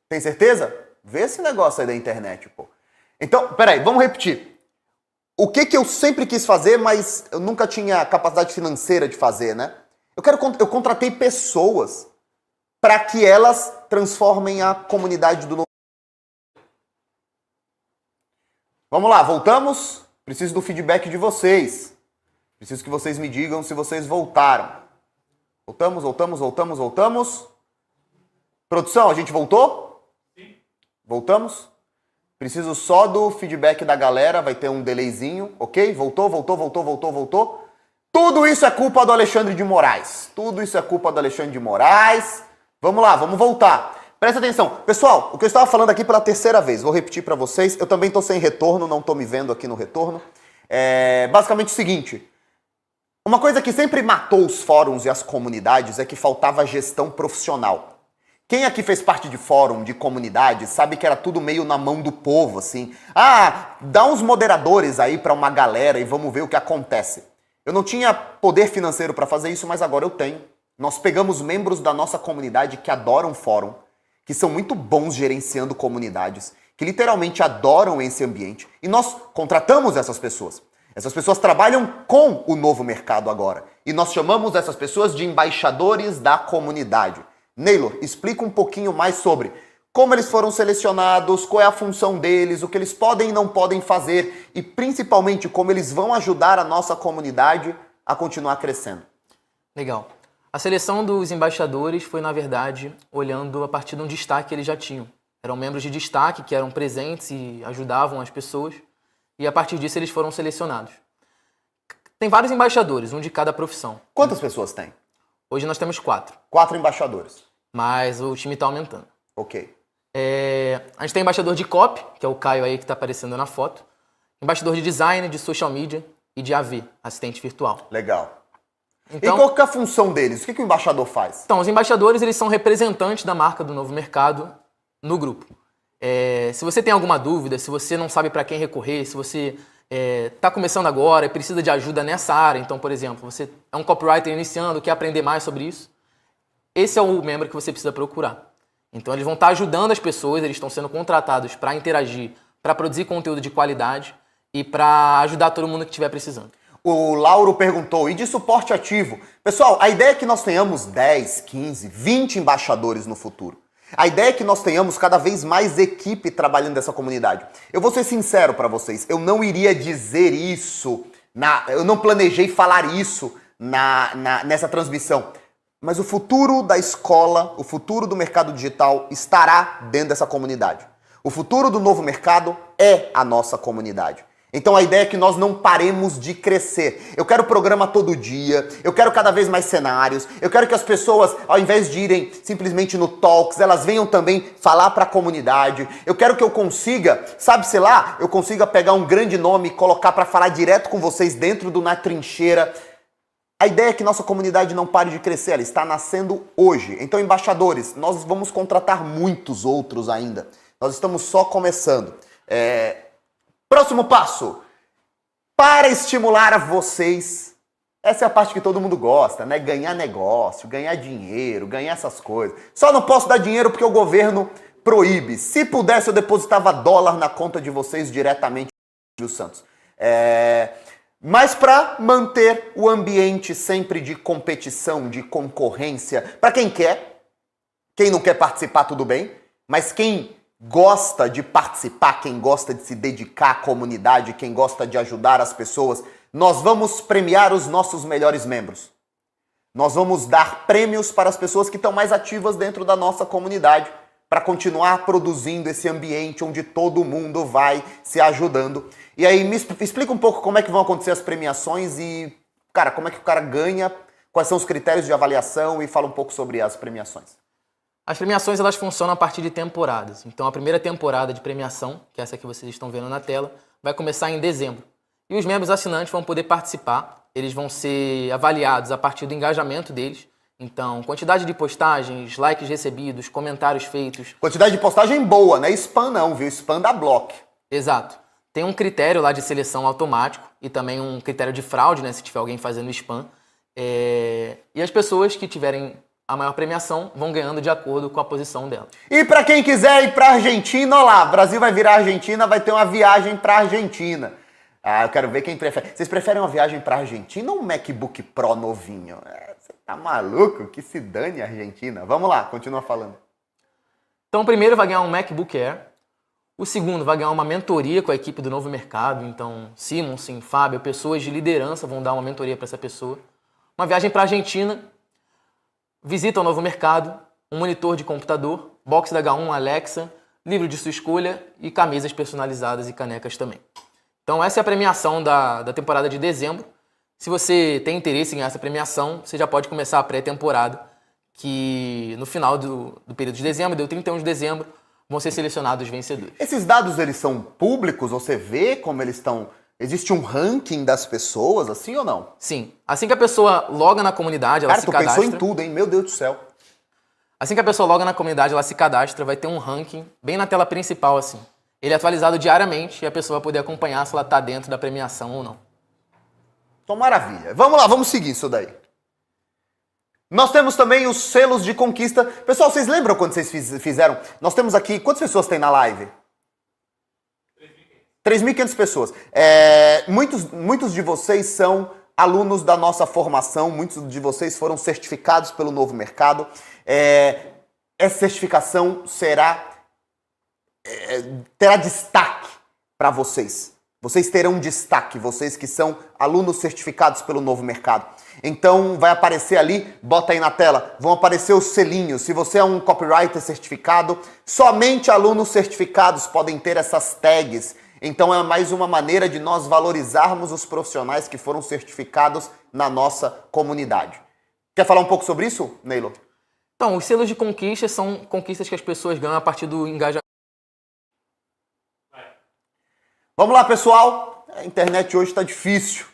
Tem certeza? Vê esse negócio aí da internet, pô. Então, peraí, vamos repetir. O que eu sempre quis fazer, mas eu nunca tinha capacidade financeira de fazer, né? Eu contratei pessoas para que elas transformem a comunidade do novo. Vamos lá, voltamos? Preciso do feedback de vocês. Preciso que vocês me digam se vocês voltaram. Voltamos. Produção, a gente voltou? Voltamos? Preciso só do feedback da galera, vai ter um delayzinho, ok? Voltou. Tudo isso é culpa do Alexandre de Moraes. Vamos lá, vamos voltar. Presta atenção. Pessoal, o que eu estava falando aqui pela terceira vez, vou repetir para vocês. Eu também estou sem retorno, não estou me vendo aqui no retorno. Basicamente o seguinte. Uma coisa que sempre matou os fóruns e as comunidades é que faltava gestão profissional. Quem aqui fez parte de fórum, de comunidade, sabe que era tudo meio na mão do povo, assim. Dá uns moderadores aí pra uma galera e vamos ver o que acontece. Eu não tinha poder financeiro pra fazer isso, mas agora eu tenho. Nós pegamos membros da nossa comunidade que adoram fórum, que são muito bons gerenciando comunidades, que literalmente adoram esse ambiente, e nós contratamos essas pessoas. Essas pessoas trabalham com o novo mercado agora, e nós chamamos essas pessoas de embaixadores da comunidade. Neylor, explica um pouquinho mais sobre como eles foram selecionados, qual é a função deles, o que eles podem e não podem fazer e principalmente como eles vão ajudar a nossa comunidade a continuar crescendo. Legal. A seleção dos embaixadores foi, na verdade, olhando a partir de um destaque que eles já tinham. Eram membros de destaque que eram presentes e ajudavam as pessoas e a partir disso eles foram selecionados. Tem vários embaixadores, um de cada profissão. Quantas pessoas tem? Hoje nós temos 4. 4 embaixadores. Mas o time está aumentando. Ok. A gente tem embaixador de copy, que é o Caio aí que está aparecendo na foto. Embaixador de design, de social media e de AV, assistente virtual. Legal. Então, e qual que é a função deles? O que o embaixador faz? Então, os embaixadores, eles são representantes da marca do Novo Mercado no grupo. Se você tem alguma dúvida, se você não sabe para quem recorrer, se você está começando agora e precisa de ajuda nessa área, então, por exemplo, você é um copywriter iniciando, quer aprender mais sobre isso, esse é o membro que você precisa procurar. Então, eles vão estar ajudando as pessoas, eles estão sendo contratados para interagir, para produzir conteúdo de qualidade e para ajudar todo mundo que estiver precisando. O Lauro perguntou, e de suporte ativo? Pessoal, a ideia é que nós tenhamos 10, 15, 20 embaixadores no futuro. A ideia é que nós tenhamos cada vez mais equipe trabalhando nessa comunidade. Eu vou ser sincero para vocês, eu não iria dizer isso, eu não planejei falar isso nessa transmissão. Mas o futuro da escola, o futuro do mercado digital estará dentro dessa comunidade. O futuro do novo mercado é a nossa comunidade. Então a ideia é que nós não paremos de crescer. Eu quero programa todo dia, eu quero cada vez mais cenários, eu quero que as pessoas, ao invés de irem simplesmente no Talks, elas venham também falar para a comunidade. Eu quero que eu consiga, sabe-se lá, eu consiga pegar um grande nome e colocar para falar direto com vocês dentro do Na Trincheira. A ideia é que nossa comunidade não pare de crescer, ela está nascendo hoje. Então, embaixadores, nós vamos contratar muitos outros ainda. Nós estamos só começando. Próximo passo, para estimular vocês, essa é a parte que todo mundo gosta, né? Ganhar negócio, ganhar dinheiro, ganhar essas coisas. Só não posso dar dinheiro porque o governo proíbe. Se pudesse, eu depositava dólar na conta de vocês diretamente, Silvio Santos. Mas para manter o ambiente sempre de competição, de concorrência, para quem quer, quem não quer participar, tudo bem, mas quem gosta de participar, quem gosta de se dedicar à comunidade, quem gosta de ajudar as pessoas, nós vamos premiar os nossos melhores membros. Nós vamos dar prêmios para as pessoas que estão mais ativas dentro da nossa comunidade, para continuar produzindo esse ambiente onde todo mundo vai se ajudando. E aí, me explica um pouco como é que vão acontecer as premiações e, cara, como é que o cara ganha, quais são os critérios de avaliação e fala um pouco sobre as premiações. As premiações, elas funcionam a partir de temporadas. Então, a primeira temporada de premiação, que é essa que vocês estão vendo na tela, vai começar em dezembro. E os membros assinantes vão poder participar. Eles vão ser avaliados a partir do engajamento deles. Então, quantidade de postagens, likes recebidos, comentários feitos. Quantidade de postagem boa, não é spam não, viu? Spam dá bloco. Exato. Tem um critério lá de seleção automático e também um critério de fraude, né? Se tiver alguém fazendo spam. E as pessoas que tiverem a maior premiação vão ganhando de acordo com a posição dela. E para quem quiser ir para Argentina, olha lá, Brasil vai virar Argentina, vai ter uma viagem para Argentina. Eu quero ver quem prefere. Vocês preferem uma viagem para Argentina ou um MacBook Pro novinho? Você tá maluco? Que se dane a Argentina. Vamos lá, continua falando. Então o primeiro vai ganhar um MacBook Air. O segundo vai ganhar uma mentoria com a equipe do Novo Mercado. Então Simonsen, Fábio, pessoas de liderança vão dar uma mentoria para essa pessoa. Uma viagem para a Argentina. Visita ao Novo Mercado, um monitor de computador, box da H1, Alexa, livro de sua escolha e camisas personalizadas e canecas também. Então essa é a premiação da temporada de dezembro. Se você tem interesse em ganhar essa premiação, você já pode começar a pré-temporada, que no final do período de dezembro, deu 31 de dezembro, vão ser selecionados os vencedores. Esses dados, eles são públicos? Você vê como eles estão... Existe um ranking das pessoas, assim ou não? Sim. Assim que a pessoa loga na comunidade, ela se cadastra... Cara, tu pensou em tudo, hein? Meu Deus do céu. Assim que a pessoa loga na comunidade, ela se cadastra, vai ter um ranking bem na tela principal, assim. Ele é atualizado diariamente e a pessoa vai poder acompanhar se ela está dentro da premiação ou não. Então, maravilha. Vamos lá, vamos seguir isso daí. Nós temos também os selos de conquista. Pessoal, vocês lembram quando vocês fizeram? Nós temos aqui... Quantas pessoas tem na live? 3.500 pessoas. Muitos de vocês são alunos da nossa formação, muitos de vocês foram certificados pelo Novo Mercado. Essa certificação terá destaque para vocês. Vocês terão destaque, vocês que são alunos certificados pelo Novo Mercado. Então vai aparecer ali, bota aí na tela, vão aparecer os selinhos. Se você é um copywriter certificado, somente alunos certificados podem ter essas tags. Então é mais uma maneira de nós valorizarmos os profissionais que foram certificados na nossa comunidade. Quer falar um pouco sobre isso, Neilo? Então, os selos de conquista são conquistas que as pessoas ganham a partir do engajamento. Vamos lá, pessoal. A internet hoje está difícil.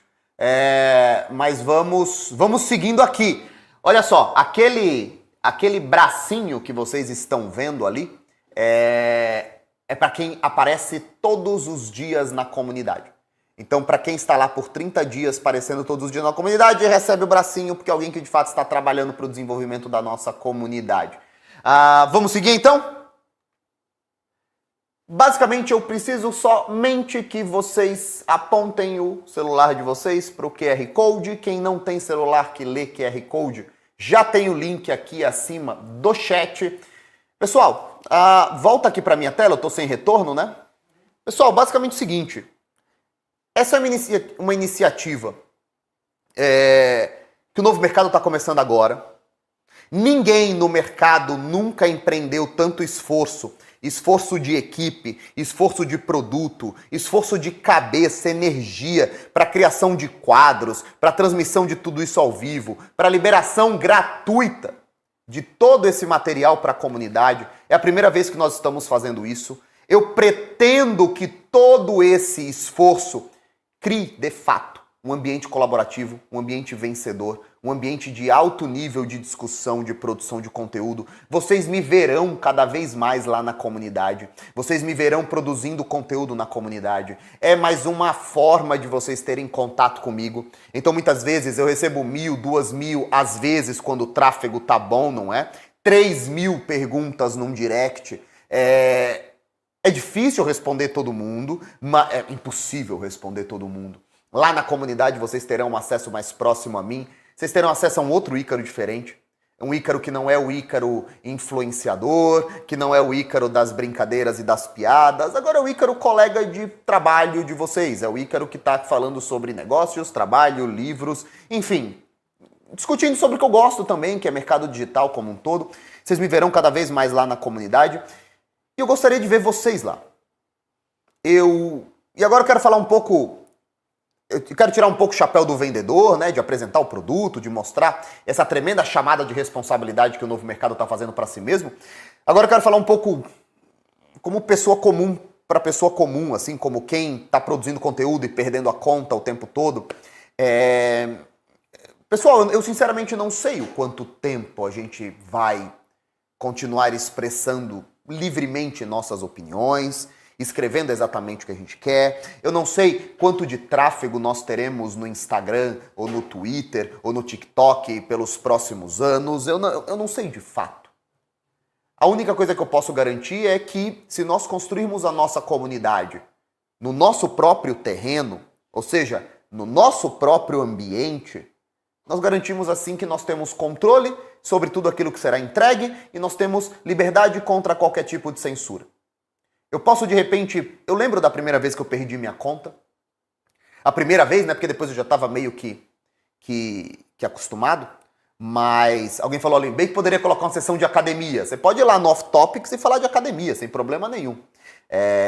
Mas vamos seguindo aqui. Olha só, aquele bracinho que vocês estão vendo ali é para quem aparece todos os dias na comunidade. Então, para quem está lá por 30 dias aparecendo todos os dias na comunidade, recebe o bracinho, porque é alguém que de fato está trabalhando para o desenvolvimento da nossa comunidade. Vamos seguir então? Basicamente, eu preciso somente que vocês apontem o celular de vocês para o QR Code. Quem não tem celular que lê QR Code, já tem o link aqui acima do chat. Pessoal, volta aqui para minha tela, eu estou sem retorno, né? Pessoal, basicamente é o seguinte. Essa é uma iniciativa que o Novo Mercado está começando agora. Ninguém no mercado nunca empreendeu tanto esforço de equipe, esforço de produto, esforço de cabeça, energia para criação de quadros, para transmissão de tudo isso ao vivo, para liberação gratuita de todo esse material para a comunidade. É a primeira vez que nós estamos fazendo isso. Eu pretendo que todo esse esforço crie, de fato, um ambiente colaborativo, um ambiente vencedor, um ambiente de alto nível de discussão, de produção de conteúdo. Vocês me verão cada vez mais lá na comunidade. Vocês me verão produzindo conteúdo na comunidade. É mais uma forma de vocês terem contato comigo. Então, muitas vezes eu recebo 1.000, 2.000, às vezes, quando o tráfego tá bom, não é? 3.000 perguntas num direct. É difícil responder todo mundo, mas é impossível responder todo mundo. Lá na comunidade vocês terão um acesso mais próximo a mim, vocês terão acesso a um outro Ícaro diferente, um Ícaro que não é o Ícaro influenciador, que não é o Ícaro das brincadeiras e das piadas, agora é o Ícaro colega de trabalho de vocês, é o Ícaro que está falando sobre negócios, trabalho, livros, enfim, discutindo sobre o que eu gosto também, que é mercado digital como um todo. Vocês me verão cada vez mais lá na comunidade. E eu gostaria de ver vocês lá. E agora eu quero falar um pouco... Eu quero tirar um pouco o chapéu do vendedor, né? De apresentar o produto, de mostrar essa tremenda chamada de responsabilidade que o Novo Mercado está fazendo para si mesmo. Agora eu quero falar um pouco como pessoa comum para pessoa comum, assim, como quem está produzindo conteúdo e perdendo a conta o tempo todo. Pessoal, eu sinceramente não sei o quanto tempo a gente vai continuar expressando livremente nossas opiniões, escrevendo exatamente o que a gente quer. Eu não sei quanto de tráfego nós teremos no Instagram, ou no Twitter, ou no TikTok pelos próximos anos. Eu não sei de fato. A única coisa que eu posso garantir é que se nós construirmos a nossa comunidade no nosso próprio terreno, ou seja, no nosso próprio ambiente, nós garantimos assim que nós temos controle sobre tudo aquilo que será entregue e nós temos liberdade contra qualquer tipo de censura. Eu posso, de repente... Eu lembro da primeira vez que eu perdi minha conta. A primeira vez, né? Porque depois eu já estava meio que acostumado. Mas alguém falou ali, bem que poderia colocar uma sessão de academia. Você pode ir lá no Off Topics e falar de academia, sem problema nenhum.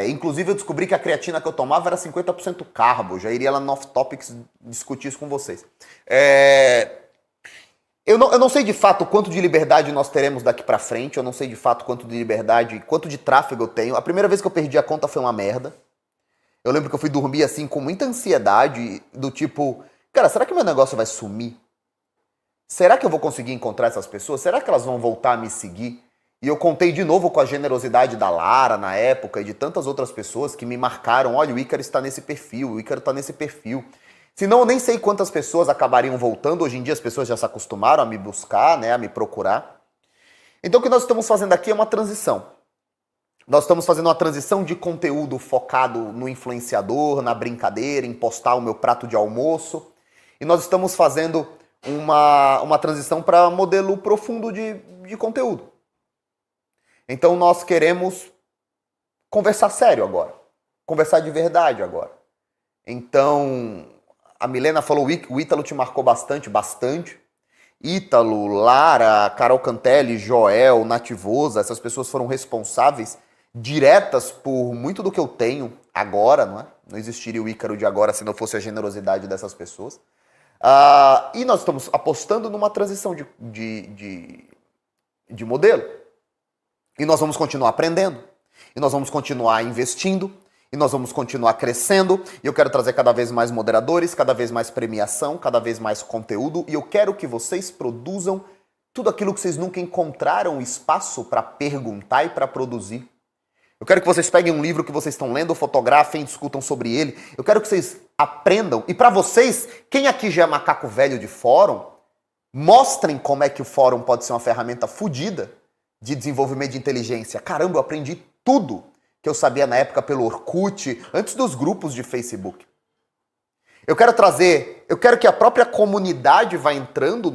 Inclusive eu descobri que a creatina que eu tomava era 50% carbo. Já iria lá no Off Topics discutir isso com vocês. Eu não sei de fato quanto de liberdade nós teremos daqui pra frente, eu não sei de fato quanto de liberdade, quanto de tráfego eu tenho. A primeira vez que eu perdi a conta foi uma merda. Eu lembro que eu fui dormir assim com muita ansiedade, do tipo, cara, será que meu negócio vai sumir? Será que eu vou conseguir encontrar essas pessoas? Será que elas vão voltar a me seguir? E eu contei de novo com a generosidade da Lara na época e de tantas outras pessoas que me marcaram, olha, o Ícaro está nesse perfil, o Ícaro está nesse perfil. Senão eu nem sei quantas pessoas acabariam voltando. Hoje em dia as pessoas já se acostumaram a me buscar, né, a me procurar. Então o que nós estamos fazendo aqui é uma transição. Nós estamos fazendo uma transição de conteúdo focado no influenciador, na brincadeira, em postar o meu prato de almoço. E nós estamos fazendo uma transição para modelo profundo de conteúdo. Então nós queremos conversar sério agora. Conversar de verdade agora. Então... A Milena falou, o Ítalo te marcou bastante. Ítalo, Lara, Carol Cantelli, Joel, Nativosa, essas pessoas foram responsáveis diretas por muito do que eu tenho agora, não é? Não existiria o Ícaro de agora se não fosse a generosidade dessas pessoas. E nós estamos apostando numa transição de modelo. E nós vamos continuar aprendendo. E nós vamos continuar investindo. e nós vamos continuar crescendo, e eu quero trazer cada vez mais moderadores, cada vez mais premiação, cada vez mais conteúdo, e eu quero que vocês produzam tudo aquilo que vocês nunca encontraram espaço para perguntar e para produzir. Eu quero que vocês peguem um livro que vocês estão lendo, fotografem, discutam sobre ele. Eu quero que vocês aprendam. E para vocês, quem aqui já é macaco velho de fórum, mostrem como é que o fórum pode ser uma ferramenta fodida de desenvolvimento de inteligência. Caramba, eu aprendi tudo que eu sabia na época pelo Orkut, antes dos grupos de Facebook. Eu quero que a própria comunidade vá entrando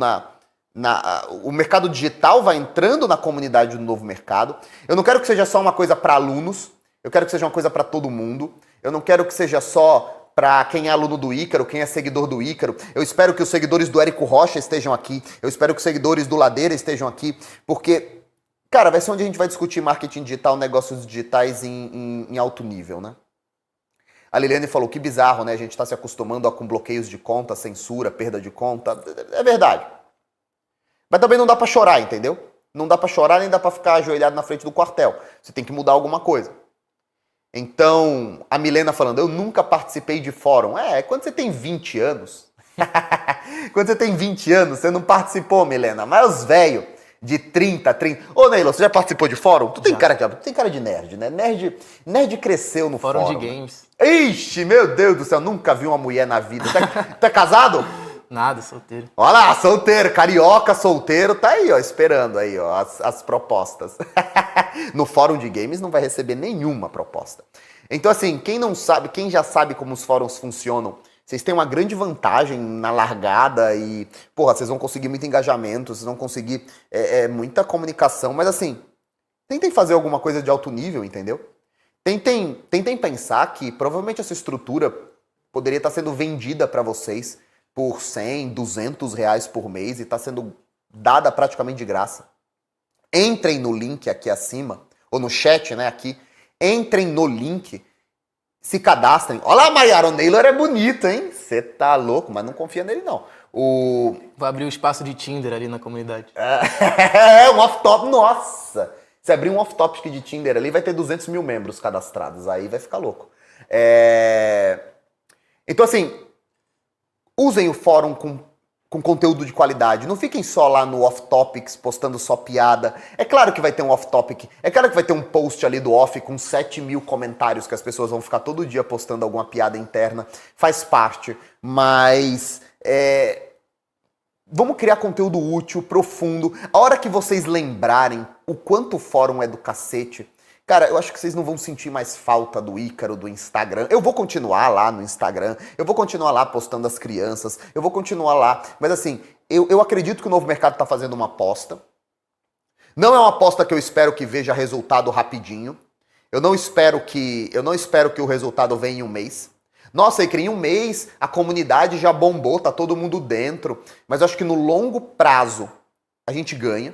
o mercado digital vai entrando na comunidade do novo mercado. Eu não quero que seja só uma coisa para alunos, eu quero que seja uma coisa para todo mundo. Eu não quero que seja só para quem é aluno do Ícaro, quem é seguidor do Ícaro. Eu espero que os seguidores do Érico Rocha estejam aqui, eu espero que os seguidores do Ladeira estejam aqui, porque, cara, vai ser onde a gente vai discutir marketing digital, negócios digitais em alto nível, né? A Liliane falou, que bizarro, né? A gente está se acostumando com bloqueios de conta, censura, perda de conta. É verdade. Mas também não dá pra chorar, entendeu? Não dá pra chorar nem dá pra ficar ajoelhado na frente do quartel. Você tem que mudar alguma coisa. Então, a Milena falando, eu nunca participei de fórum. Quando você tem 20 anos... quando você tem 20 anos, você não participou, Milena. Mas os velhos de 30... Ô, Neilo, você já participou de fórum? Tu tem cara de nerd, né? Nerd cresceu no fórum. Fórum de games. Ixi, meu Deus do céu, nunca vi uma mulher na vida. Tu é casado? Nada, solteiro. Olha lá, solteiro, carioca, solteiro, tá aí, ó, esperando aí, ó, as propostas. No fórum de games não vai receber nenhuma proposta. Então, assim, quem já sabe como os fóruns funcionam, vocês têm uma grande vantagem na largada e, porra, vocês vão conseguir muito engajamento, vocês vão conseguir muita comunicação, mas assim, tentem fazer alguma coisa de alto nível, entendeu? Tentem pensar que provavelmente essa estrutura poderia estar sendo vendida para vocês por 100, 200 reais por mês e está sendo dada praticamente de graça. Entrem no link aqui acima, ou no chat, né, aqui. Entrem no link, se cadastrem. Olha lá, Mayara, o Naylor é bonito, hein? Você tá louco, mas não confia nele, não. Vou abrir um espaço de Tinder ali na comunidade. Um off-top, nossa! Se abrir um off-topic de Tinder ali, vai ter 200 mil membros cadastrados, aí vai ficar louco. Então, assim... Usem o fórum com conteúdo de qualidade. Não fiquem só lá no off-topics postando só piada. É claro que vai ter um off-topic. É claro que vai ter um post ali do off com 7 mil comentários que as pessoas vão ficar todo dia postando alguma piada interna. Faz parte. Mas vamos criar conteúdo útil, profundo. A hora que vocês lembrarem o quanto o fórum é do cacete... Cara, eu acho que vocês não vão sentir mais falta do Ícaro, do Instagram. Eu vou continuar lá no Instagram, eu vou continuar lá postando as crianças, eu vou continuar lá. Mas assim, eu acredito que o novo mercado está fazendo uma aposta. Não é uma aposta que eu espero que veja resultado rapidinho. Eu não espero que o resultado venha em um mês. Nossa, Ícaro, em um mês a comunidade já bombou, tá todo mundo dentro. Mas eu acho que no longo prazo a gente ganha.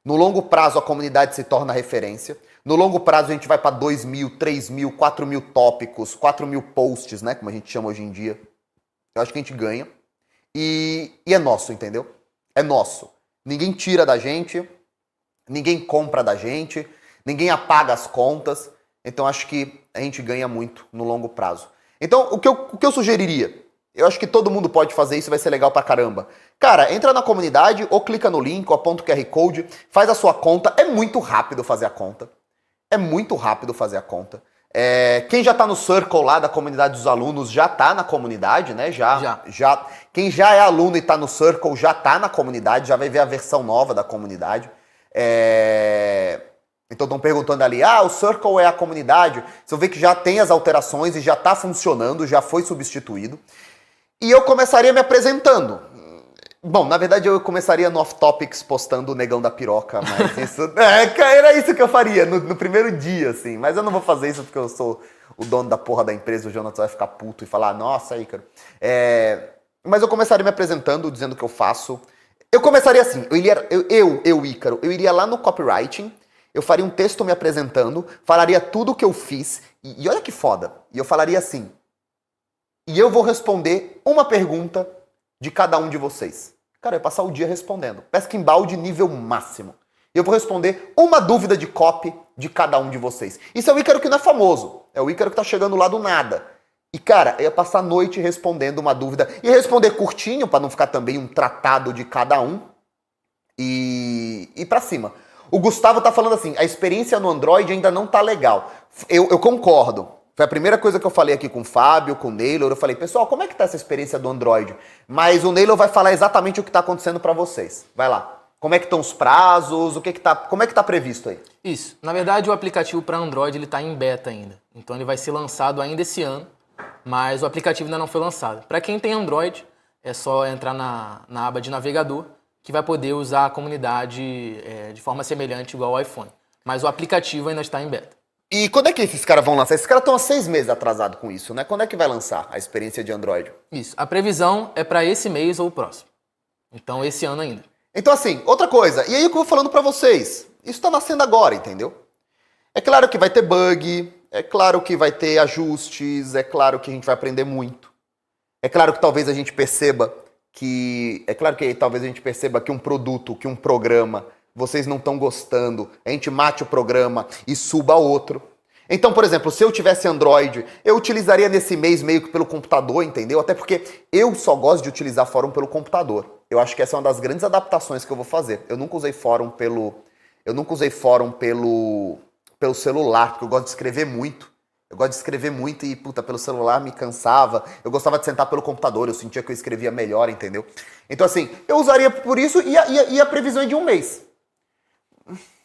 No longo prazo a comunidade se torna referência. No longo prazo a gente vai para 2 mil, 3 mil, 4 mil tópicos, 4 mil posts, né? Como a gente chama hoje em dia. Eu acho que a gente ganha. E é nosso, entendeu? É nosso. Ninguém tira da gente, ninguém compra da gente, ninguém apaga as contas. Então acho que a gente ganha muito no longo prazo. Então o que eu sugeriria? Eu acho que todo mundo pode fazer isso, vai ser legal pra caramba. Cara, entra na comunidade, ou clica no link, ou aponta o QR Code, faz a sua conta. É muito rápido fazer a conta. É muito rápido fazer a conta. Quem já tá no Circle lá da comunidade dos alunos já tá na comunidade, né? Já. Quem já é aluno e tá no Circle já tá na comunidade, já vai ver a versão nova da comunidade. Então estão perguntando ali, o Circle é a comunidade. Você vê que já tem as alterações e já tá funcionando, já foi substituído. E eu começaria me apresentando. Bom, na verdade eu começaria no Off Topics postando o Negão da Piroca, mas isso... era isso que eu faria no primeiro dia, assim. Mas eu não vou fazer isso porque eu sou o dono da porra da empresa, o Jonathan vai ficar puto e falar, nossa, Ícaro. Mas eu começaria me apresentando, dizendo o que eu faço. Eu começaria assim, Ícaro, eu iria lá no copywriting, eu faria um texto me apresentando, falaria tudo o que eu fiz, e olha que foda, e eu falaria assim, e eu vou responder uma pergunta de cada um de vocês. Cara, eu ia passar o dia respondendo. Pesca em balde nível máximo. E eu vou responder uma dúvida de copy de cada um de vocês. Isso é o Ícaro que não é famoso. É o Ícaro que tá chegando lá do nada. E, cara, eu ia passar a noite respondendo uma dúvida. Ia responder curtinho, para não ficar também um tratado de cada um. E pra cima. O Gustavo tá falando assim, a experiência no Android ainda não tá legal. Eu concordo. Foi a primeira coisa que eu falei aqui com o Fábio, com o Neylor. Eu falei, pessoal, como é que tá essa experiência do Android? Mas o Neylor vai falar exatamente o que tá acontecendo para vocês. Vai lá. Como é que estão os prazos? Como é que tá previsto aí? Isso. Na verdade, o aplicativo para Android ele tá em beta ainda. Então ele vai ser lançado ainda esse ano, mas o aplicativo ainda não foi lançado. Para quem tem Android, é só entrar na aba de navegador, que vai poder usar a comunidade de forma semelhante igual ao iPhone. Mas o aplicativo ainda está em beta. E quando é que esses caras vão lançar? Esses caras estão há 6 meses atrasados com isso, né? Quando é que vai lançar a experiência de Android? Isso. A previsão é para esse mês ou o próximo. Então, esse ano ainda. Então, assim, outra coisa. E aí o que eu vou falando pra vocês? Isso tá nascendo agora, entendeu? É claro que vai ter bug, é claro que vai ter ajustes, é claro que a gente vai aprender muito. É claro que talvez a gente perceba que um produto, que um programa, vocês não estão gostando, a gente mate o programa e suba outro. Então, por exemplo, se eu tivesse Android, eu utilizaria nesse mês meio que pelo computador, entendeu? Até porque eu só gosto de utilizar fórum pelo computador. Eu acho que essa é uma das grandes adaptações que eu vou fazer. Eu nunca usei fórum pelo celular, porque eu gosto de escrever muito. Eu gosto de escrever muito e, pelo celular me cansava. Eu gostava de sentar pelo computador, eu sentia que eu escrevia melhor, entendeu? Então, assim, eu usaria por isso e a previsão é de um mês.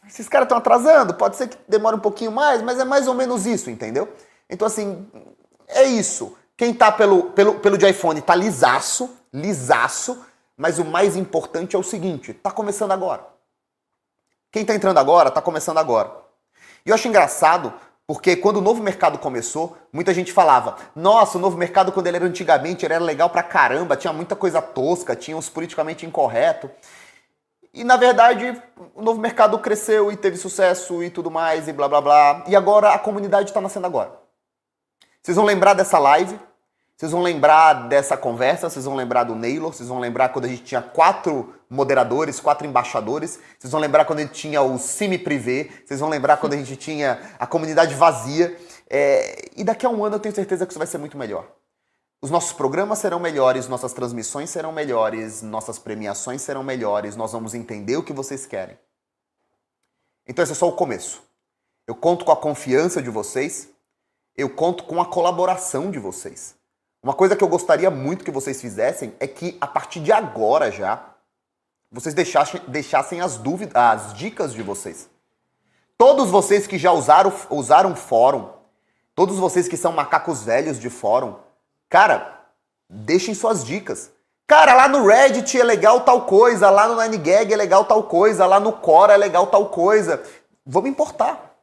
Esses caras estão atrasando, pode ser que demore um pouquinho mais, mas é mais ou menos isso, entendeu? Então, assim, é isso. Quem tá pelo de iPhone tá lisaço, mas o mais importante é o seguinte, tá começando agora. Quem tá entrando agora, tá começando agora. E eu acho engraçado, porque quando o novo mercado começou, muita gente falava, nossa, o novo mercado quando ele era antigamente, ele era legal pra caramba, tinha muita coisa tosca, tinha os politicamente incorreto. E, na verdade, o novo mercado cresceu e teve sucesso e tudo mais e blá, blá, blá. E agora a comunidade está nascendo agora. Vocês vão lembrar dessa live, vocês vão lembrar dessa conversa, vocês vão lembrar do Neylor, vocês vão lembrar quando a gente tinha 4 moderadores, 4 embaixadores, vocês vão lembrar quando a gente tinha o semi-privé, vocês vão lembrar quando a gente tinha a comunidade vazia. E daqui a um ano eu tenho certeza que isso vai ser muito melhor. Os nossos programas serão melhores, nossas transmissões serão melhores, nossas premiações serão melhores, nós vamos entender o que vocês querem. Então esse é só o começo. Eu conto com a confiança de vocês, eu conto com a colaboração de vocês. Uma coisa que eu gostaria muito que vocês fizessem é que a partir de agora já, vocês deixassem as dicas de vocês. Todos vocês que já usaram fórum, todos vocês que são macacos velhos de fórum, cara, deixem suas dicas. Cara, lá no Reddit é legal tal coisa, lá no 9gag é legal tal coisa, lá no Quora é legal tal coisa. Vamos importar.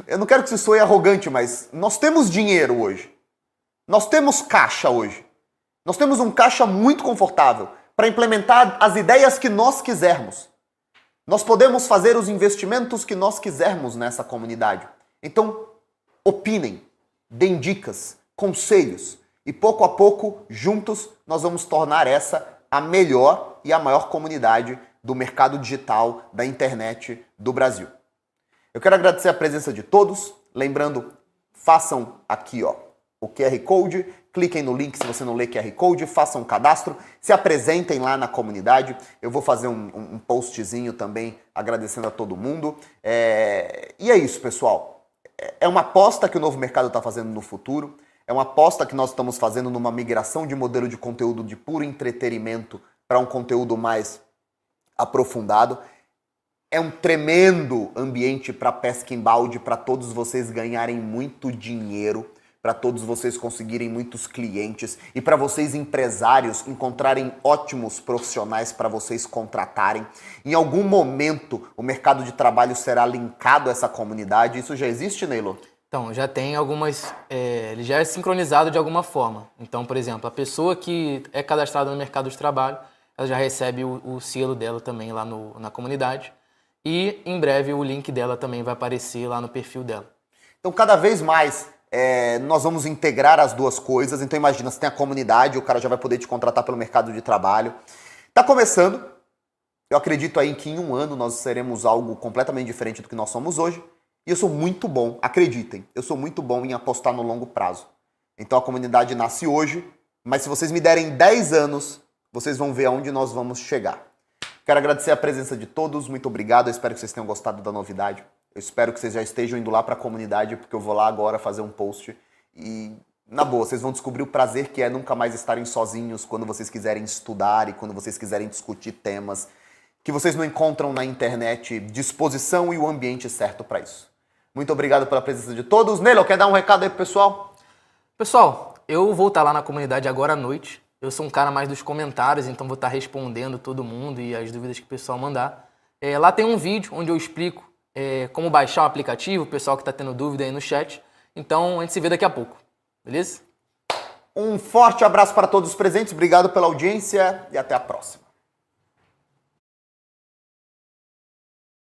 Eu não quero que isso soe arrogante, mas nós temos dinheiro hoje. Nós temos caixa hoje. Nós temos um caixa muito confortável para implementar as ideias que nós quisermos. Nós podemos fazer os investimentos que nós quisermos nessa comunidade. Então, opinem, deem dicas, conselhos e pouco a pouco, juntos, nós vamos tornar essa a melhor e a maior comunidade do mercado digital da internet do Brasil. Eu quero agradecer a presença de todos, lembrando, façam aqui o QR Code, cliquem no link se você não lê QR Code, façam um cadastro, se apresentem lá na comunidade, eu vou fazer um postzinho também agradecendo a todo mundo. E é isso, pessoal. É uma aposta que o novo mercado está fazendo no futuro, é uma aposta que nós estamos fazendo numa migração de modelo de conteúdo de puro entretenimento para um conteúdo mais aprofundado. É um tremendo ambiente para pesca em balde, para todos vocês ganharem muito dinheiro, para todos vocês conseguirem muitos clientes e para vocês empresários encontrarem ótimos profissionais para vocês contratarem. Em algum momento o mercado de trabalho será linkado a essa comunidade. Isso já existe, Neylor? Então, já tem algumas... ele já é sincronizado de alguma forma. Então, por exemplo, a pessoa que é cadastrada no mercado de trabalho, ela já recebe o selo dela também lá na comunidade. E, em breve, o link dela também vai aparecer lá no perfil dela. Então, cada vez mais, nós vamos integrar as duas coisas. Então, imagina, você tem a comunidade, o cara já vai poder te contratar pelo mercado de trabalho. Tá começando. Eu acredito aí que em um ano nós seremos algo completamente diferente do que nós somos hoje. E eu sou muito bom, acreditem, eu sou muito bom em apostar no longo prazo. Então a comunidade nasce hoje, mas se vocês me derem 10 anos, vocês vão ver aonde nós vamos chegar. Quero agradecer a presença de todos, muito obrigado, eu espero que vocês tenham gostado da novidade. Eu espero que vocês já estejam indo lá para a comunidade, porque eu vou lá agora fazer um post e, na boa, vocês vão descobrir o prazer que é nunca mais estarem sozinhos quando vocês quiserem estudar e quando vocês quiserem discutir temas que vocês não encontram na internet, disposição e o ambiente certo para isso. Muito obrigado pela presença de todos. Nelo, quer dar um recado aí pro pessoal? Pessoal, eu vou estar lá na comunidade agora à noite. Eu sou um cara mais dos comentários, então vou estar respondendo todo mundo e as dúvidas que o pessoal mandar. Lá tem um vídeo onde eu explico como baixar o aplicativo, o pessoal que está tendo dúvida aí no chat. Então a gente se vê daqui a pouco, beleza? Um forte abraço para todos os presentes, obrigado pela audiência e até a próxima.